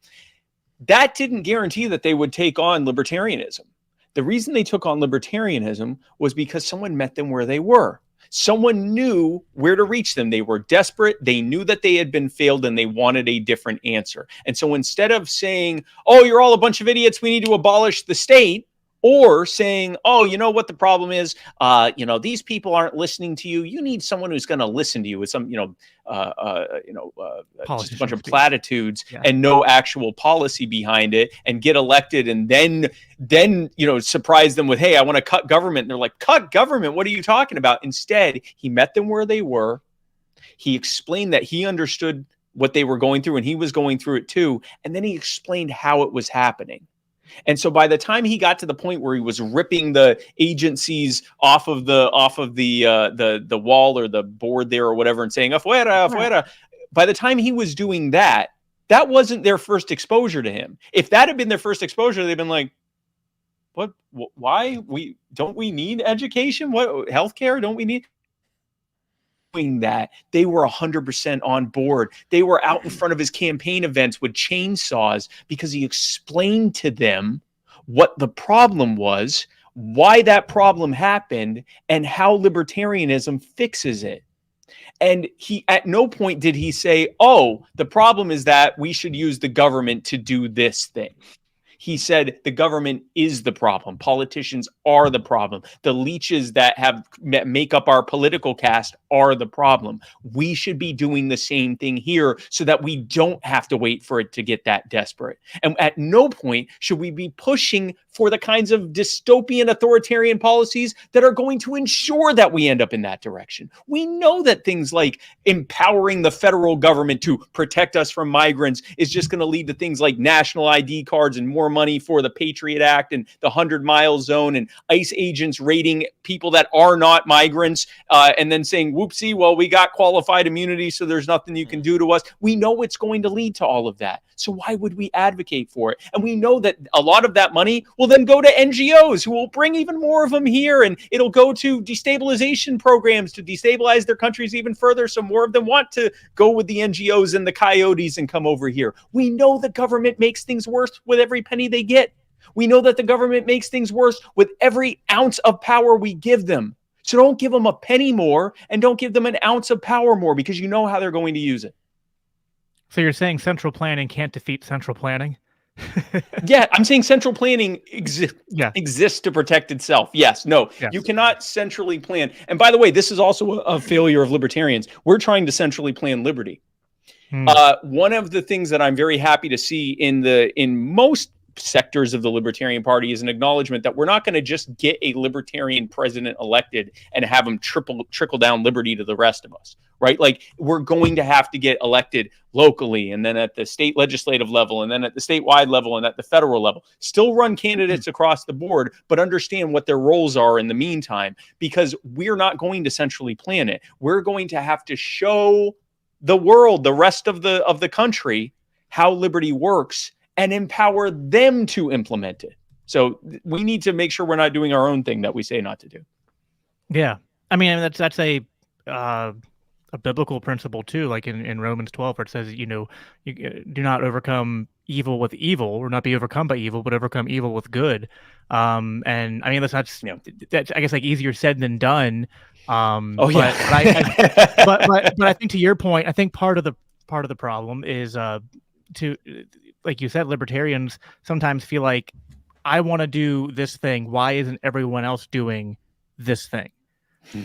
That didn't guarantee that they would take on libertarianism. The reason they took on libertarianism was because someone met them where they were. Someone knew where to reach them. They were desperate. They knew that they had been failed and they wanted a different answer. And so instead of saying, oh, you're all a bunch of idiots, we need to abolish the state, or saying, oh, you know what the problem is? You know, these people aren't listening to you. You need someone who's going to listen to you with some, just a bunch of platitudes and no actual policy behind it, and get elected, and then you know, surprise them with, hey, I want to cut government. And they're like, cut government? What are you talking about? Instead, he met them where they were. He explained that he understood what they were going through, and he was going through it too. And then he explained how it was happening. And so by the time he got to the point where he was ripping the agencies off of the wall or the board there or whatever and saying afuera, afuera, by the time he was doing that, that wasn't their first exposure to him. If that had been their first exposure, they'd been like, what? Why? Don't we need education? What, healthcare? Don't we need? That they were 100% on board. They were out in front of his campaign events with chainsaws because he explained to them what the problem was, why that problem happened, and how libertarianism fixes it. And he, at no point did he say, oh, the problem is that we should use the government to do this thing. He said the government is the problem. Politicians are the problem. The leeches that make up our political caste are the problem. We should be doing the same thing here so that we don't have to wait for it to get that desperate. And at no point should we be pushing for the kinds of dystopian authoritarian policies that are going to ensure that we end up in that direction. We know that things like empowering the federal government to protect us from migrants is just going to lead to things like national ID cards and more money for the Patriot Act and the 100-mile zone and ICE agents raiding people that are not migrants and then saying, whoopsie, well, we got qualified immunity, so there's nothing you can do to us. We know it's going to lead to all of that. So why would we advocate for it? And we know that a lot of that money will then go to NGOs who will bring even more of them here, and it'll go to destabilization programs to destabilize their countries even further, so more of them want to go with the NGOs and the coyotes and come over here. We know the government makes things worse with every penny they get. We know that the government makes things worse with every ounce of power we give them. So don't give them a penny more and don't give them an ounce of power more, because you know how they're going to use it. So you're saying central planning can't defeat central planning? Yeah, I'm saying central planning exists to protect itself. Yes, no, you cannot centrally plan. And by the way, this is also a failure of libertarians. We're trying to centrally plan liberty. One of the things that I'm very happy to see in most sectors of the Libertarian Party is an acknowledgement that we're not going to just get a libertarian president elected and have him trickle down liberty to the rest of us, right? Like, we're going to have to get elected locally, and then at the state legislative level, and then at the statewide level, and at the federal level. Still run candidates across the board, but understand what their roles are in the meantime, because we're not going to centrally plan it. We're going to have to show the world, the rest of the country, how liberty works and empower them to implement it. So we need to make sure we're not doing our own thing that we say not to do. Yeah. I mean, that's a biblical principle too, like in Romans 12, where it says, you do not overcome evil with evil, or not be overcome by evil, but overcome evil with good. And I mean, that's I guess like easier said than done. But I think, to your point, I think part of the problem is like you said, libertarians sometimes feel like, I want to do this thing. Why isn't everyone else doing this thing?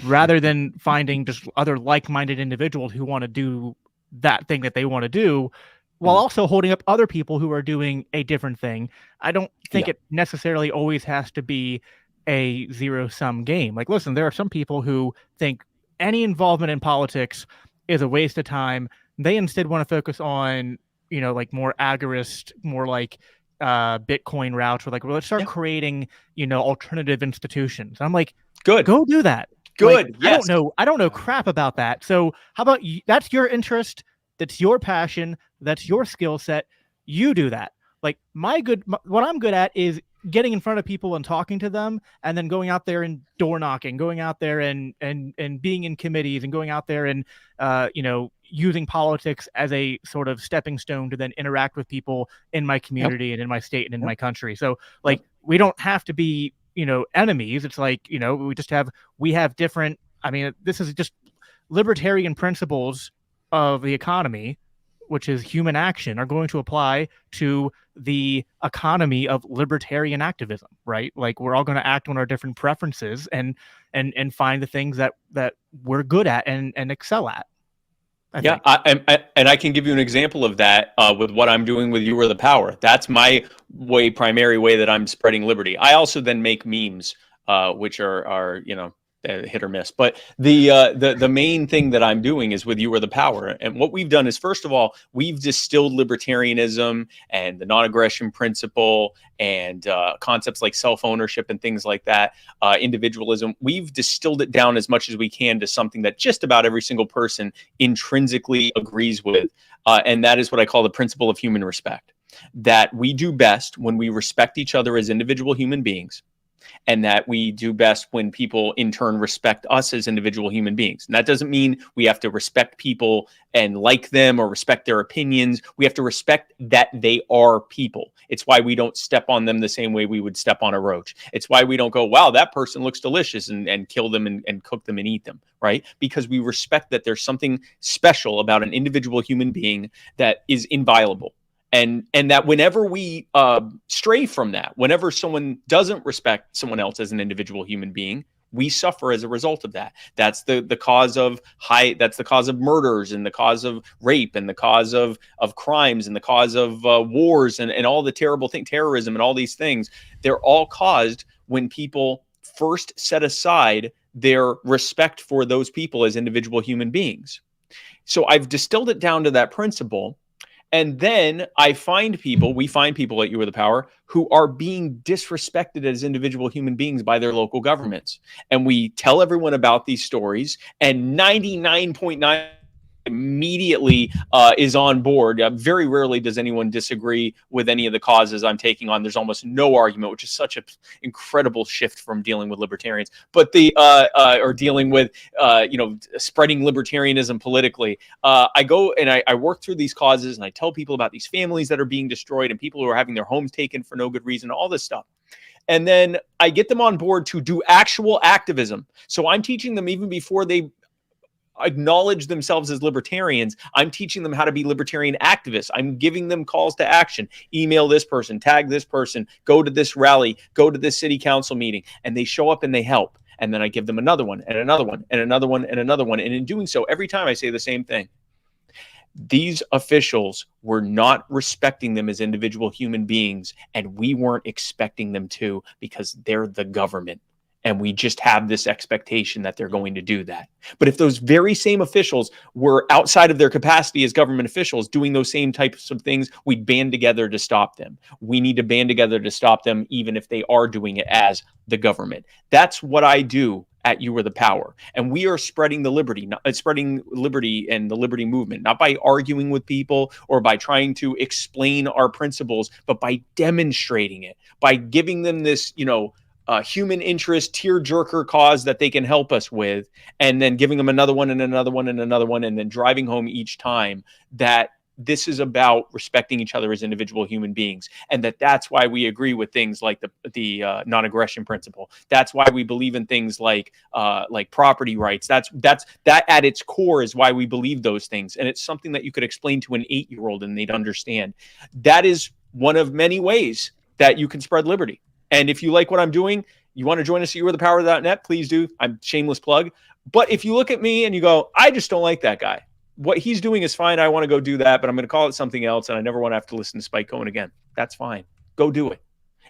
Rather than finding just other like-minded individuals who want to do that thing that they want to do, while also holding up other people who are doing a different thing. I don't think it necessarily always has to be a zero-sum game. Like, listen, there are some people who think any involvement in politics is a waste of time. They instead want to focus on, like more agorist, more like Bitcoin routes, or like, well, let's start creating, alternative institutions. I'm like, good, go do that. Good. Like, yes. I don't know crap about that. So how about that's your interest, that's your passion, that's your skill set. You do that. Like, what I'm good at is getting in front of people and talking to them, and then going out there and door knocking, going out there and being in committees, and going out there and using politics as a sort of stepping stone to then interact with people in my community and in my state and in my country. So like, we don't have to be, enemies. It's like, we have different, I mean, this is just libertarian principles of the economy, which is human action, are going to apply to the economy of libertarian activism, right? Like, we're all going to act on our different preferences and find the things that we're good at and excel at. I can give you an example of that with what I'm doing with You Are the Power. That's my primary way that I'm spreading liberty. I also then make memes, which are hit or miss. But the main thing that I'm doing is with You Are the Power. And what we've done is, first of all, we've distilled libertarianism and the non-aggression principle and concepts like self-ownership and things like that, individualism. We've distilled it down as much as we can to something that just about every single person intrinsically agrees with. And that is what I call the principle of human respect. That we do best when we respect each other as individual human beings, and that we do best when people in turn respect us as individual human beings. And that doesn't mean we have to respect people and like them or respect their opinions. We have to respect that they are people. It's why we don't step on them the same way we would step on a roach. It's why we don't go, wow, that person looks delicious, and kill them and cook them and eat them, right? Because we respect that there's something special about an individual human being that is inviolable. And that whenever we stray from that, whenever someone doesn't respect someone else as an individual human being, we suffer as a result of that. That's the cause of that's the cause of murders, and the cause of rape, and the cause of crimes, and the cause of wars, and all the terrible things, terrorism, and all these things. They're all caused when people first set aside their respect for those people as individual human beings. So I've distilled it down to that principle. And then we find people at You Are the Power who are being disrespected as individual human beings by their local governments. And we tell everyone about these stories, and 99.9 immediately is on board. Very rarely does anyone disagree with any of the causes I'm taking on. There's almost no argument, which is such an incredible shift from dealing with libertarians, but or dealing with spreading libertarianism politically. I go and I work through these causes, and I tell people about these families that are being destroyed and people who are having their homes taken for no good reason, all this stuff. And then I get them on board to do actual activism. So I'm teaching them, even before they acknowledge themselves as libertarians, I'm teaching them how to be libertarian activists. I'm giving them calls to action. Email this person, tag this person, go to this rally, go to this city council meeting, and they show up and they help. And then I give them another one and another one and another one and another one. And in doing so, every time I say the same thing. These officials were not respecting them as individual human beings, and we weren't expecting them to, because they're the government. And we just have this expectation that they're going to do that. But if those very same officials were outside of their capacity as government officials doing those same types of things, we'd band together to stop them. We need to band together to stop them, even if they are doing it as the government. That's what I do at You Are the Power. And we are spreading the liberty, spreading liberty and the liberty movement, not by arguing with people or by trying to explain our principles, but by demonstrating it, by giving them this, human interest, tear-jerker cause that they can help us with, and then giving them another one and another one and another one, and then driving home each time that this is about respecting each other as individual human beings, and that's why we agree with things like the non-aggression principle. That's why we believe in things like property rights. That at its core is why we believe those things, and it's something that you could explain to an 8-year-old and they'd understand. That is one of many ways that you can spread liberty. And if you like what I'm doing, you want to join us at youarethepower.net, please do. I'm shameless plug. But if you look at me and you go, I just don't like that guy. What he's doing is fine. I want to go do that, but I'm going to call it something else, and I never want to have to listen to Spike Cohen again. That's fine. Go do it.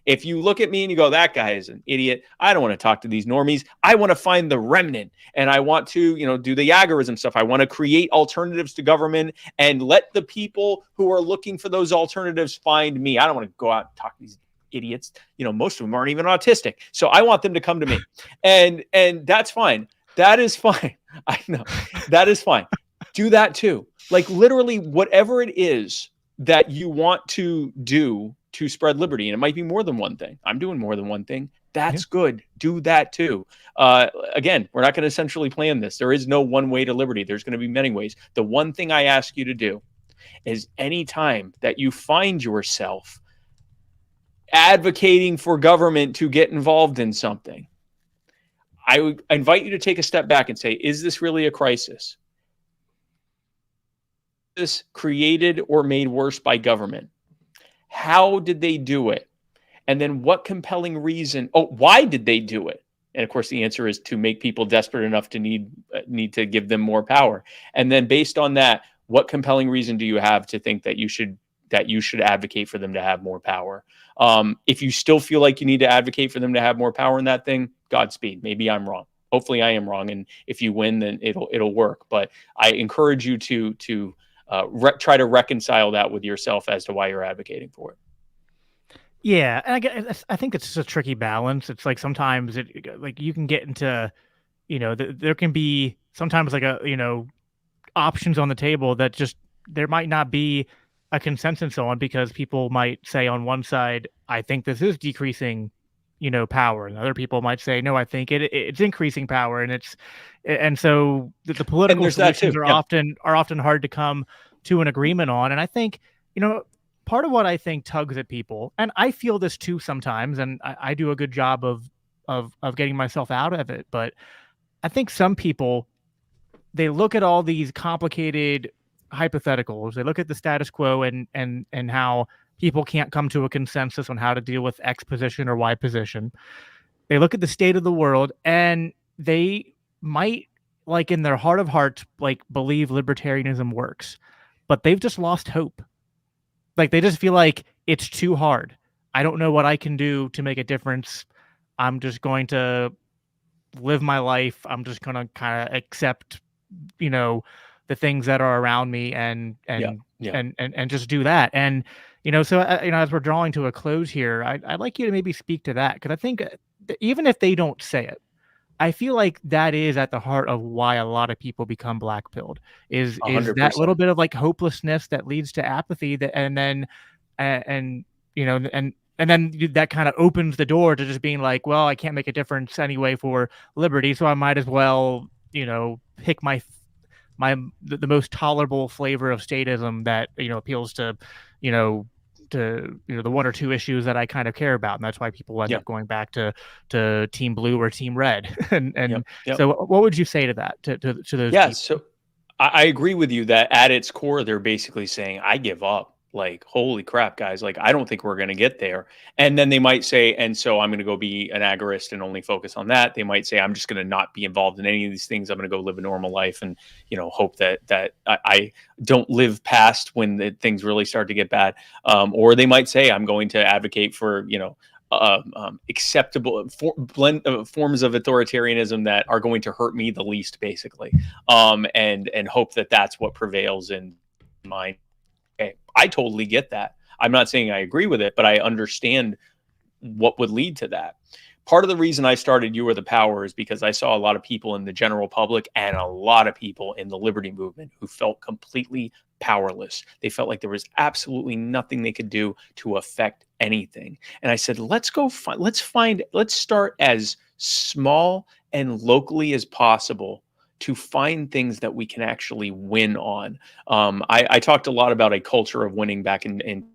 If you look at me and you go, that guy is an idiot, I don't want to talk to these normies. I want to find the remnant, and I want to, do the Yagorism stuff. I want to create alternatives to government and let the people who are looking for those alternatives find me. I don't want to go out and talk to these idiots. Most of them aren't even autistic. So I want them to come to me. And that's fine. That is fine. I know. That is fine. Do that too. Like literally whatever it is that you want to do to spread liberty. And it might be more than one thing. I'm doing more than one thing. That's good. Do that too. Again, we're not going to centrally plan this. There is no one way to liberty. There's going to be many ways. The one thing I ask you to do is anytime that you find yourself advocating for government to get involved in something, I would invite you to take a step back and say, is this really a crisis? Is this created or made worse by government? How did they do it? And then what compelling reason? Why did they do it? And of course, the answer is to make people desperate enough to need to give them more power. And then based on that, what compelling reason do you have to think that you should advocate for them to have more power? If you still feel like you need to advocate for them to have more power in that thing, Godspeed. Maybe I'm wrong. Hopefully I am wrong, and if you win, then it'll work. But I encourage you to try to reconcile that with yourself as to why you're advocating for it. Yeah, and I think it's just a tricky balance. It's like sometimes like you can get into, there can be sometimes like options on the table that just there might not be a consensus on, because people might say on one side, I think this is decreasing, power, and other people might say, no, I think it's increasing power, and so the political solutions are often hard to come to an agreement on. And I think, part of what I think tugs at people, and I feel this too sometimes, and I do a good job of getting myself out of it, but I think some people, they look at all these complicated hypotheticals, they look at the status quo and how people can't come to a consensus on how to deal with X position or Y position. They look at the state of the world, and they might, like in their heart of hearts, like believe libertarianism works, but they've just lost hope. Like they just feel like it's too hard. I don't know what I can do to make a difference. I'm just going to live my life. I'm just going to kind of accept, the things that are around me and just do that. And, so, as we're drawing to a close here, I'd like you to maybe speak to that. Cause I think even if they don't say it, I feel like that is at the heart of why a lot of people become black-pilled is 100%. that little bit of like hopelessness that leads to apathy, and then that kind of opens the door to just being like, well, I can't make a difference anyway for liberty, so I might as well, pick the most tolerable flavor of statism that, appeals to, the one or two issues that I kind of care about, and that's why people end up going back to Team Blue or Team Red. and So, what would you say to that? To those? Yeah, people? so I agree with you that at its core, they're basically saying, "I give up." Like, holy crap, guys! Like, I don't think we're going to get there. And then they might say, "And so I'm going to go be an agorist and only focus on that." They might say, "I'm just going to not be involved in any of these things. I'm going to go live a normal life and hope that I don't live past when things really start to get bad." Or they might say, "I'm going to advocate for acceptable blend forms of authoritarianism that are going to hurt me the least, basically," and hope that that's what prevails in mind. Okay, I totally get that. I'm not saying I agree with it, but I understand what would lead to that. Part of the reason I started You Are the Power is because I saw a lot of people in the general public and a lot of people in the liberty movement who felt completely powerless. They felt like there was absolutely nothing they could do to affect anything. And I said, let's start as small and locally as possible to find things that we can actually win on. I talked a lot about a culture of winning back in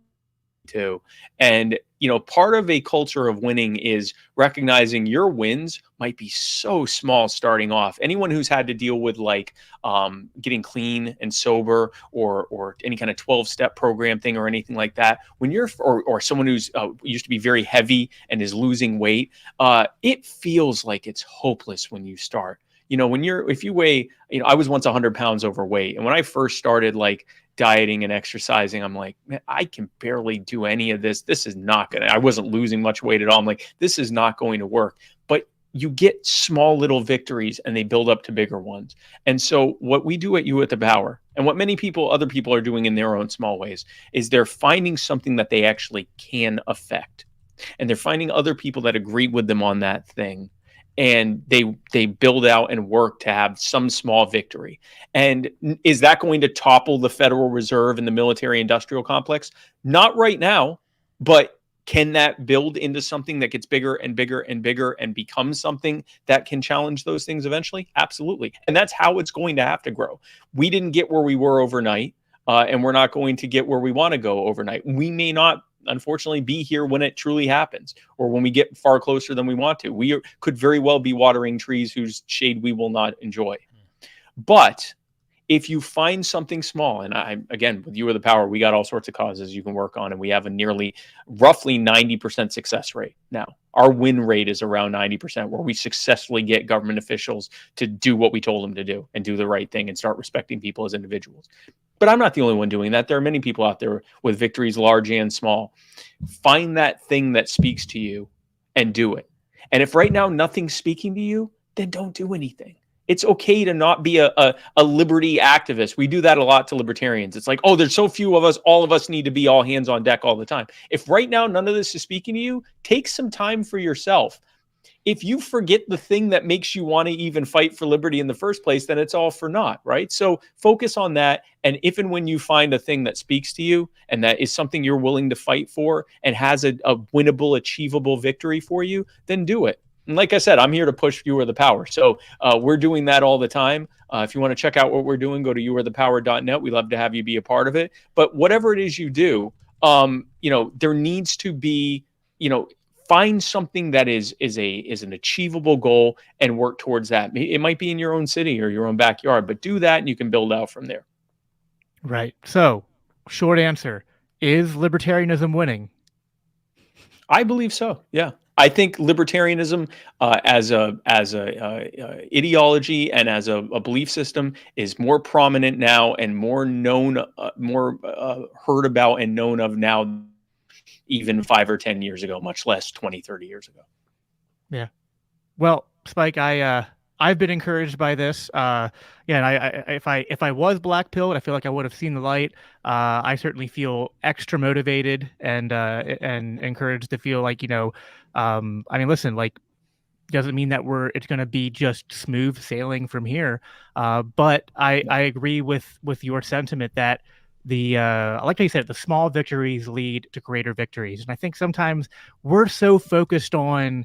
too. And, part of a culture of winning is recognizing your wins might be so small starting off. Anyone who's had to deal with like getting clean and sober or any kind of 12-step program thing or anything like that, when you're, or someone who's used to be very heavy and is losing weight, it feels like it's hopeless when you start. If you weigh, I was once 100 pounds overweight. And when I first started like dieting and exercising, I'm like, man, I can barely do any of this. This is not going to, I wasn't losing much weight at all. I'm like, this is not going to work. But you get small little victories and they build up to bigger ones. And so what we do at You at the Power, and what other people are doing in their own small ways, is they're finding something that they actually can affect. And they're finding other people that agree with them on that thing. And they build out and work to have some small victory. And is that going to topple the Federal Reserve and the military industrial complex? Not right now, but can that build into something that gets bigger and bigger and bigger and becomes something that can challenge those things eventually? Absolutely. And that's how it's going to have to grow. We didn't get where we were overnight, and we're not going to get where we want to go overnight. We may not, unfortunately, be here when it truly happens, or when we get far closer than we want to. We could very well be watering trees whose shade we will not enjoy. But if you find something small, and again, with You Are the Power, we got all sorts of causes you can work on, and we have a roughly 90% success rate now. Our win rate is around 90%, where we successfully get government officials to do what we told them to do and do the right thing and start respecting people as individuals. But I'm not the only one doing that. There are many people out there with victories, large and small. Find that thing that speaks to you and do it. And if right now nothing's speaking to you, then don't do anything. It's okay to not be a liberty activist. We do that a lot to libertarians. It's like, oh, there's so few of us. All of us need to be all hands on deck all the time. If right now none of this is speaking to you, take some time for yourself. If you forget the thing that makes you want to even fight for liberty in the first place, then it's all for naught, right? So focus on that. And if and when you find a thing that speaks to you and that is something you're willing to fight for and has a winnable, achievable victory for you, then do it. And like I said, I'm here to push You Are the Power. So we're doing that all the time. If you want to check out what we're doing, go to youarethepower.net. We love to have you be a part of it. But whatever it is you do, there needs to be, find something that is an achievable goal and work towards that. It might be in your own city or your own backyard, but do that and you can build out from there. Right. So, short answer, is libertarianism winning? I believe so. Yeah. I think libertarianism as a ideology and as a belief system is more prominent now and more known, more heard about and known of now even 5 or 10 years ago, much less 20, 30 years ago. Yeah. Well, Spike, I've been encouraged by this. And if I was black pilled, I feel like I would have seen the light. I certainly feel extra motivated and encouraged to feel like, listen, like, doesn't mean that it's going to be just smooth sailing from here. But I agree with your sentiment that like you said, the small victories lead to greater victories. And I think sometimes we're so focused on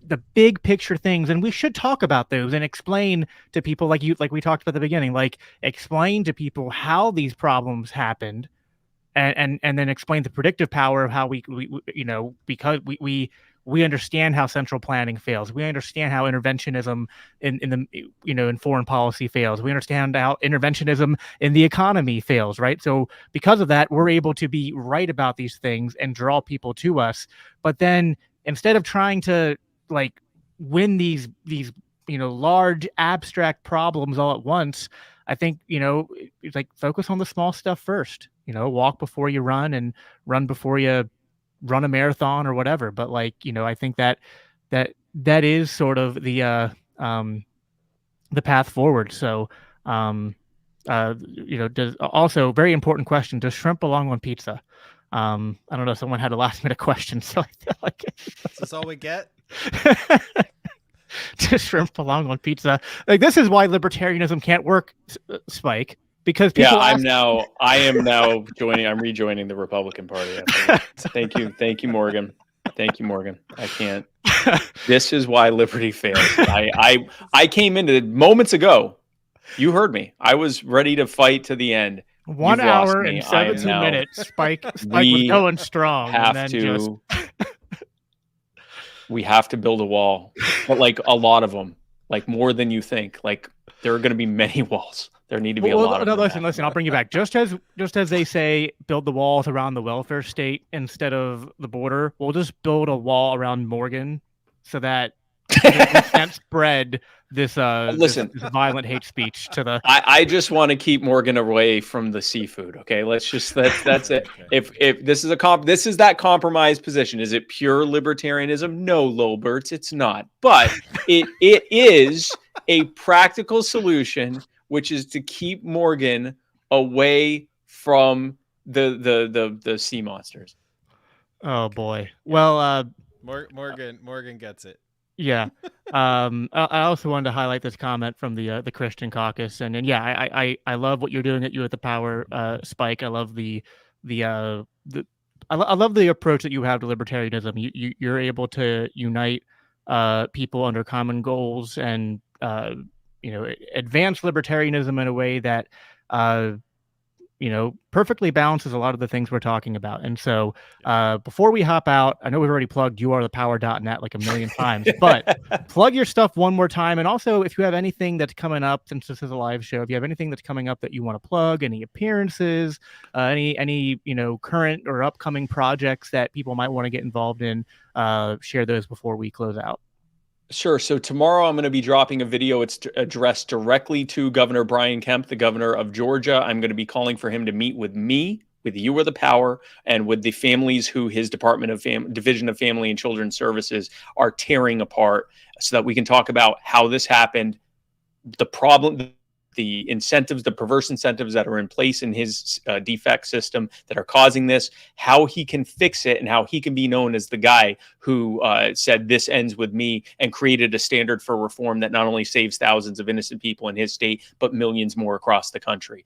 the big picture things, and we should talk about those and explain to people like we talked about at the beginning, like explain to people how these problems happened and then explain the predictive power of how because we understand how central planning fails. We understand how interventionism in foreign policy fails. We understand how interventionism in the economy fails, right? So because of that, we're able to be right about these things and draw people to us. But then instead of trying to like win these large abstract problems all at once, I think it's like focus on the small stuff first. Walk before you run, and run before you run a marathon or whatever. But I think that is sort of the path forward. So does also very important question: does shrimp belong on pizza? I don't know. Someone had a last minute question, so I feel like is this all we get? Does shrimp belong on pizza? Like, this is why libertarianism can't work, Spike. Because people I am now joining. I'm rejoining the Republican Party. Thank you, Morgan. Thank you, Morgan. I can't. This is why liberty fails. I came into it moments ago. You heard me. I was ready to fight to the end. 1 hour and 17 minutes. Spike was going strong. We have to build a wall, but like a lot of them, like more than you think. Like there are going to be many walls. There need to be a lot of them. Listen, I'll bring you back. Just as they say, build the walls around the welfare state instead of the border, we'll just build a wall around Morgan so that we can't spread this this violent hate speech to the. I just want to keep Morgan away from the seafood. Okay, that's it. If this is that compromise position, is it pure libertarianism? No, Lilberts, it's not. But it is a practical solution, which is to keep Morgan away from the sea monsters. Oh boy. Well, Morgan gets it. Yeah. I also wanted to highlight this comment from the Christian Caucus, and yeah, I love what you're doing at You at the Power, Spike. I love I love the approach that you have to libertarianism. You're able to unite people under common goals and advance libertarianism in a way that perfectly balances a lot of the things we're talking about. And so before we hop out, I know we've already plugged youarethepower.net like a million times, but plug your stuff one more time. And also, if you have anything that's coming up, since this is a live show, if you have anything that's coming up that you want to plug, any appearances, any current or upcoming projects that people might want to get involved in, share those before we close out. Sure. So tomorrow I'm going to be dropping a video. It's addressed directly to Governor Brian Kemp, the governor of Georgia. I'm going to be calling for him to meet with me with you or the power and with the families who his Division of Family and Children's Services are tearing apart, so that we can talk about how this happened, the problem, the incentives, the perverse incentives that are in place in his defect system that are causing this, how he can fix it, and how he can be known as the guy who said this ends with me and created a standard for reform that not only saves thousands of innocent people in his state, but millions more across the country.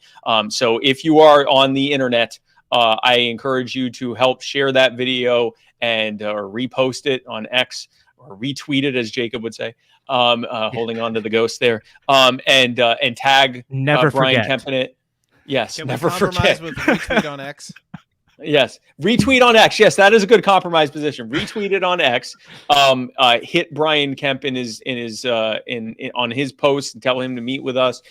So if you are on the internet, I encourage you to help share that video and or repost it on X, or retweet it, as Jacob would say, holding on to the ghost there, and tag Never Brian forget. Kemp in it. Yes, Can never we forget. compromise with retweet on X? Yes, retweet on X. Yes, that is a good compromise position. Retweet it on X. Hit Brian Kemp in on his post and tell him to meet with us.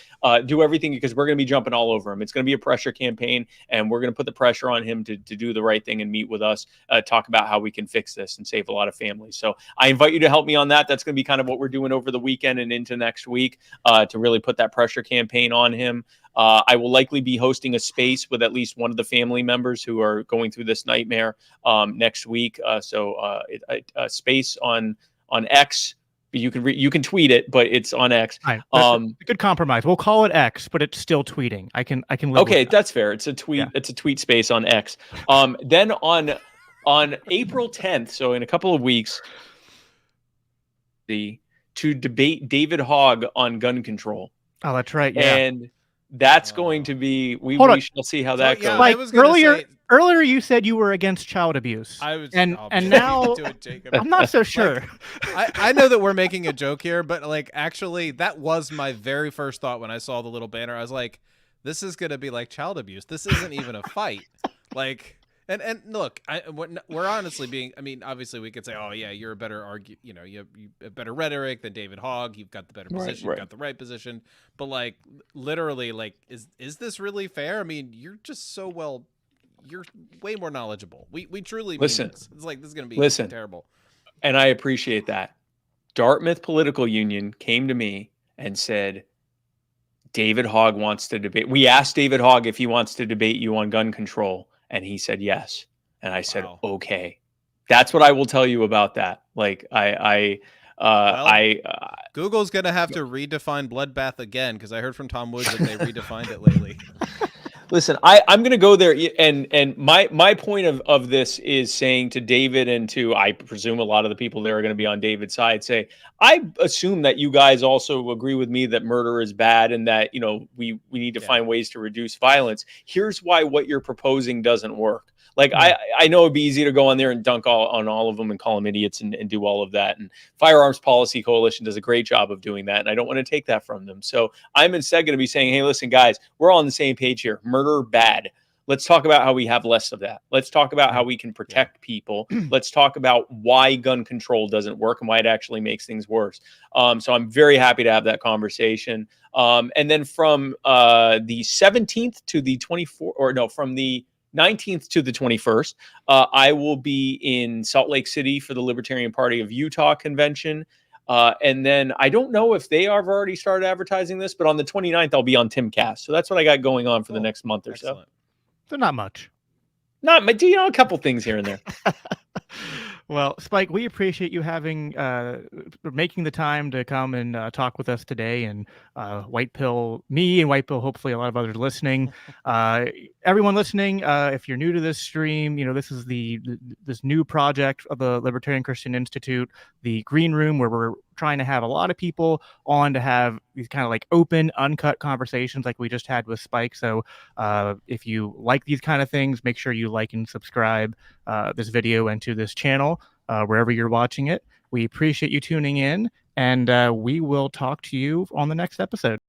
Do everything, because we're going to be jumping all over him. It's going to be a pressure campaign, and we're going to put the pressure on him to do the right thing and meet with us. Talk about how we can fix this and save a lot of families. So I invite you to help me on that. That's going to be kind of what we're doing over the weekend and into next week, to really put that pressure campaign on him. I will likely be hosting a space with at least one of the family members who are going through this nightmare next week. So a space on X. You can tweet it, but it's on X. Right. A good compromise. We'll call it X, but it's still tweeting. I can live Okay, with that. that's fair. It's a tweet. Yeah. It's a tweet space on X. Then on April 10th, so in a couple of weeks, to debate David Hogg on gun control. Oh, that's right. Yeah. And that's going to be, we shall see how that goes. Like earlier you said you were against child abuse. I was, and now I'm not so sure. I know that we're making a joke here, but like actually that was my very first thought when I saw the little banner. I was like, this is going to be like child abuse. This isn't even a fight. Like, and look, we're honestly being, I mean, obviously we could say, oh yeah, you're a better you have a better rhetoric than David Hogg. You've got the better position. Right. You've got the right position. But like, literally, like, is this really fair? I mean, you're just so well, you're way more knowledgeable. We truly mean this. It's like, this is going to be terrible. And I appreciate that. Dartmouth Political Union came to me and said, David Hogg wants to debate. We asked David Hogg if he wants to debate you on gun control. And he said yes. And I said, okay. That's what I will tell you about that. Like, Google's going to have to redefine bloodbath again, because I heard from Tom Woods that they redefined it lately. Listen, I'm going to go there. And my point of this is saying to David, and to, I presume, a lot of the people there are going to be on David's side, say, I assume that you guys also agree with me that murder is bad and that, we need to find ways to reduce violence. Here's why what you're proposing doesn't work. Like, I know it'd be easy to go on there and dunk on all of them and call them idiots and do all of that. And Firearms Policy Coalition does a great job of doing that. And I don't want to take that from them. So I'm instead going to be saying, hey, listen, guys, we're all on the same page here. Murder, bad. Let's talk about how we have less of that. Let's talk about how we can protect people. Let's talk about why gun control doesn't work and why it actually makes things worse. So I'm very happy to have that conversation. And then from the 17th to the 24th, or no, from the 19th to the 21st, I will be in Salt Lake City for the Libertarian Party of Utah convention. And then I don't know if they have already started advertising this, but on the 29th, I'll be on Timcast. So that's what I got going on for the next month or so. So not much. A couple things here and there. Well, Spike, we appreciate you making the time to come and talk with us today, and White Pill, me and White Pill, hopefully a lot of others listening. Everyone listening, if you're new to this stream, this is this new project of the Libertarian Christian Institute, the Green Room, where we're trying to have a lot of people on to have these kind of like open, uncut conversations like we just had with Spike. So if you like these kind of things, make sure you like and subscribe this video and to this channel wherever you're watching it. We appreciate you tuning in, and we will talk to you on the next episode.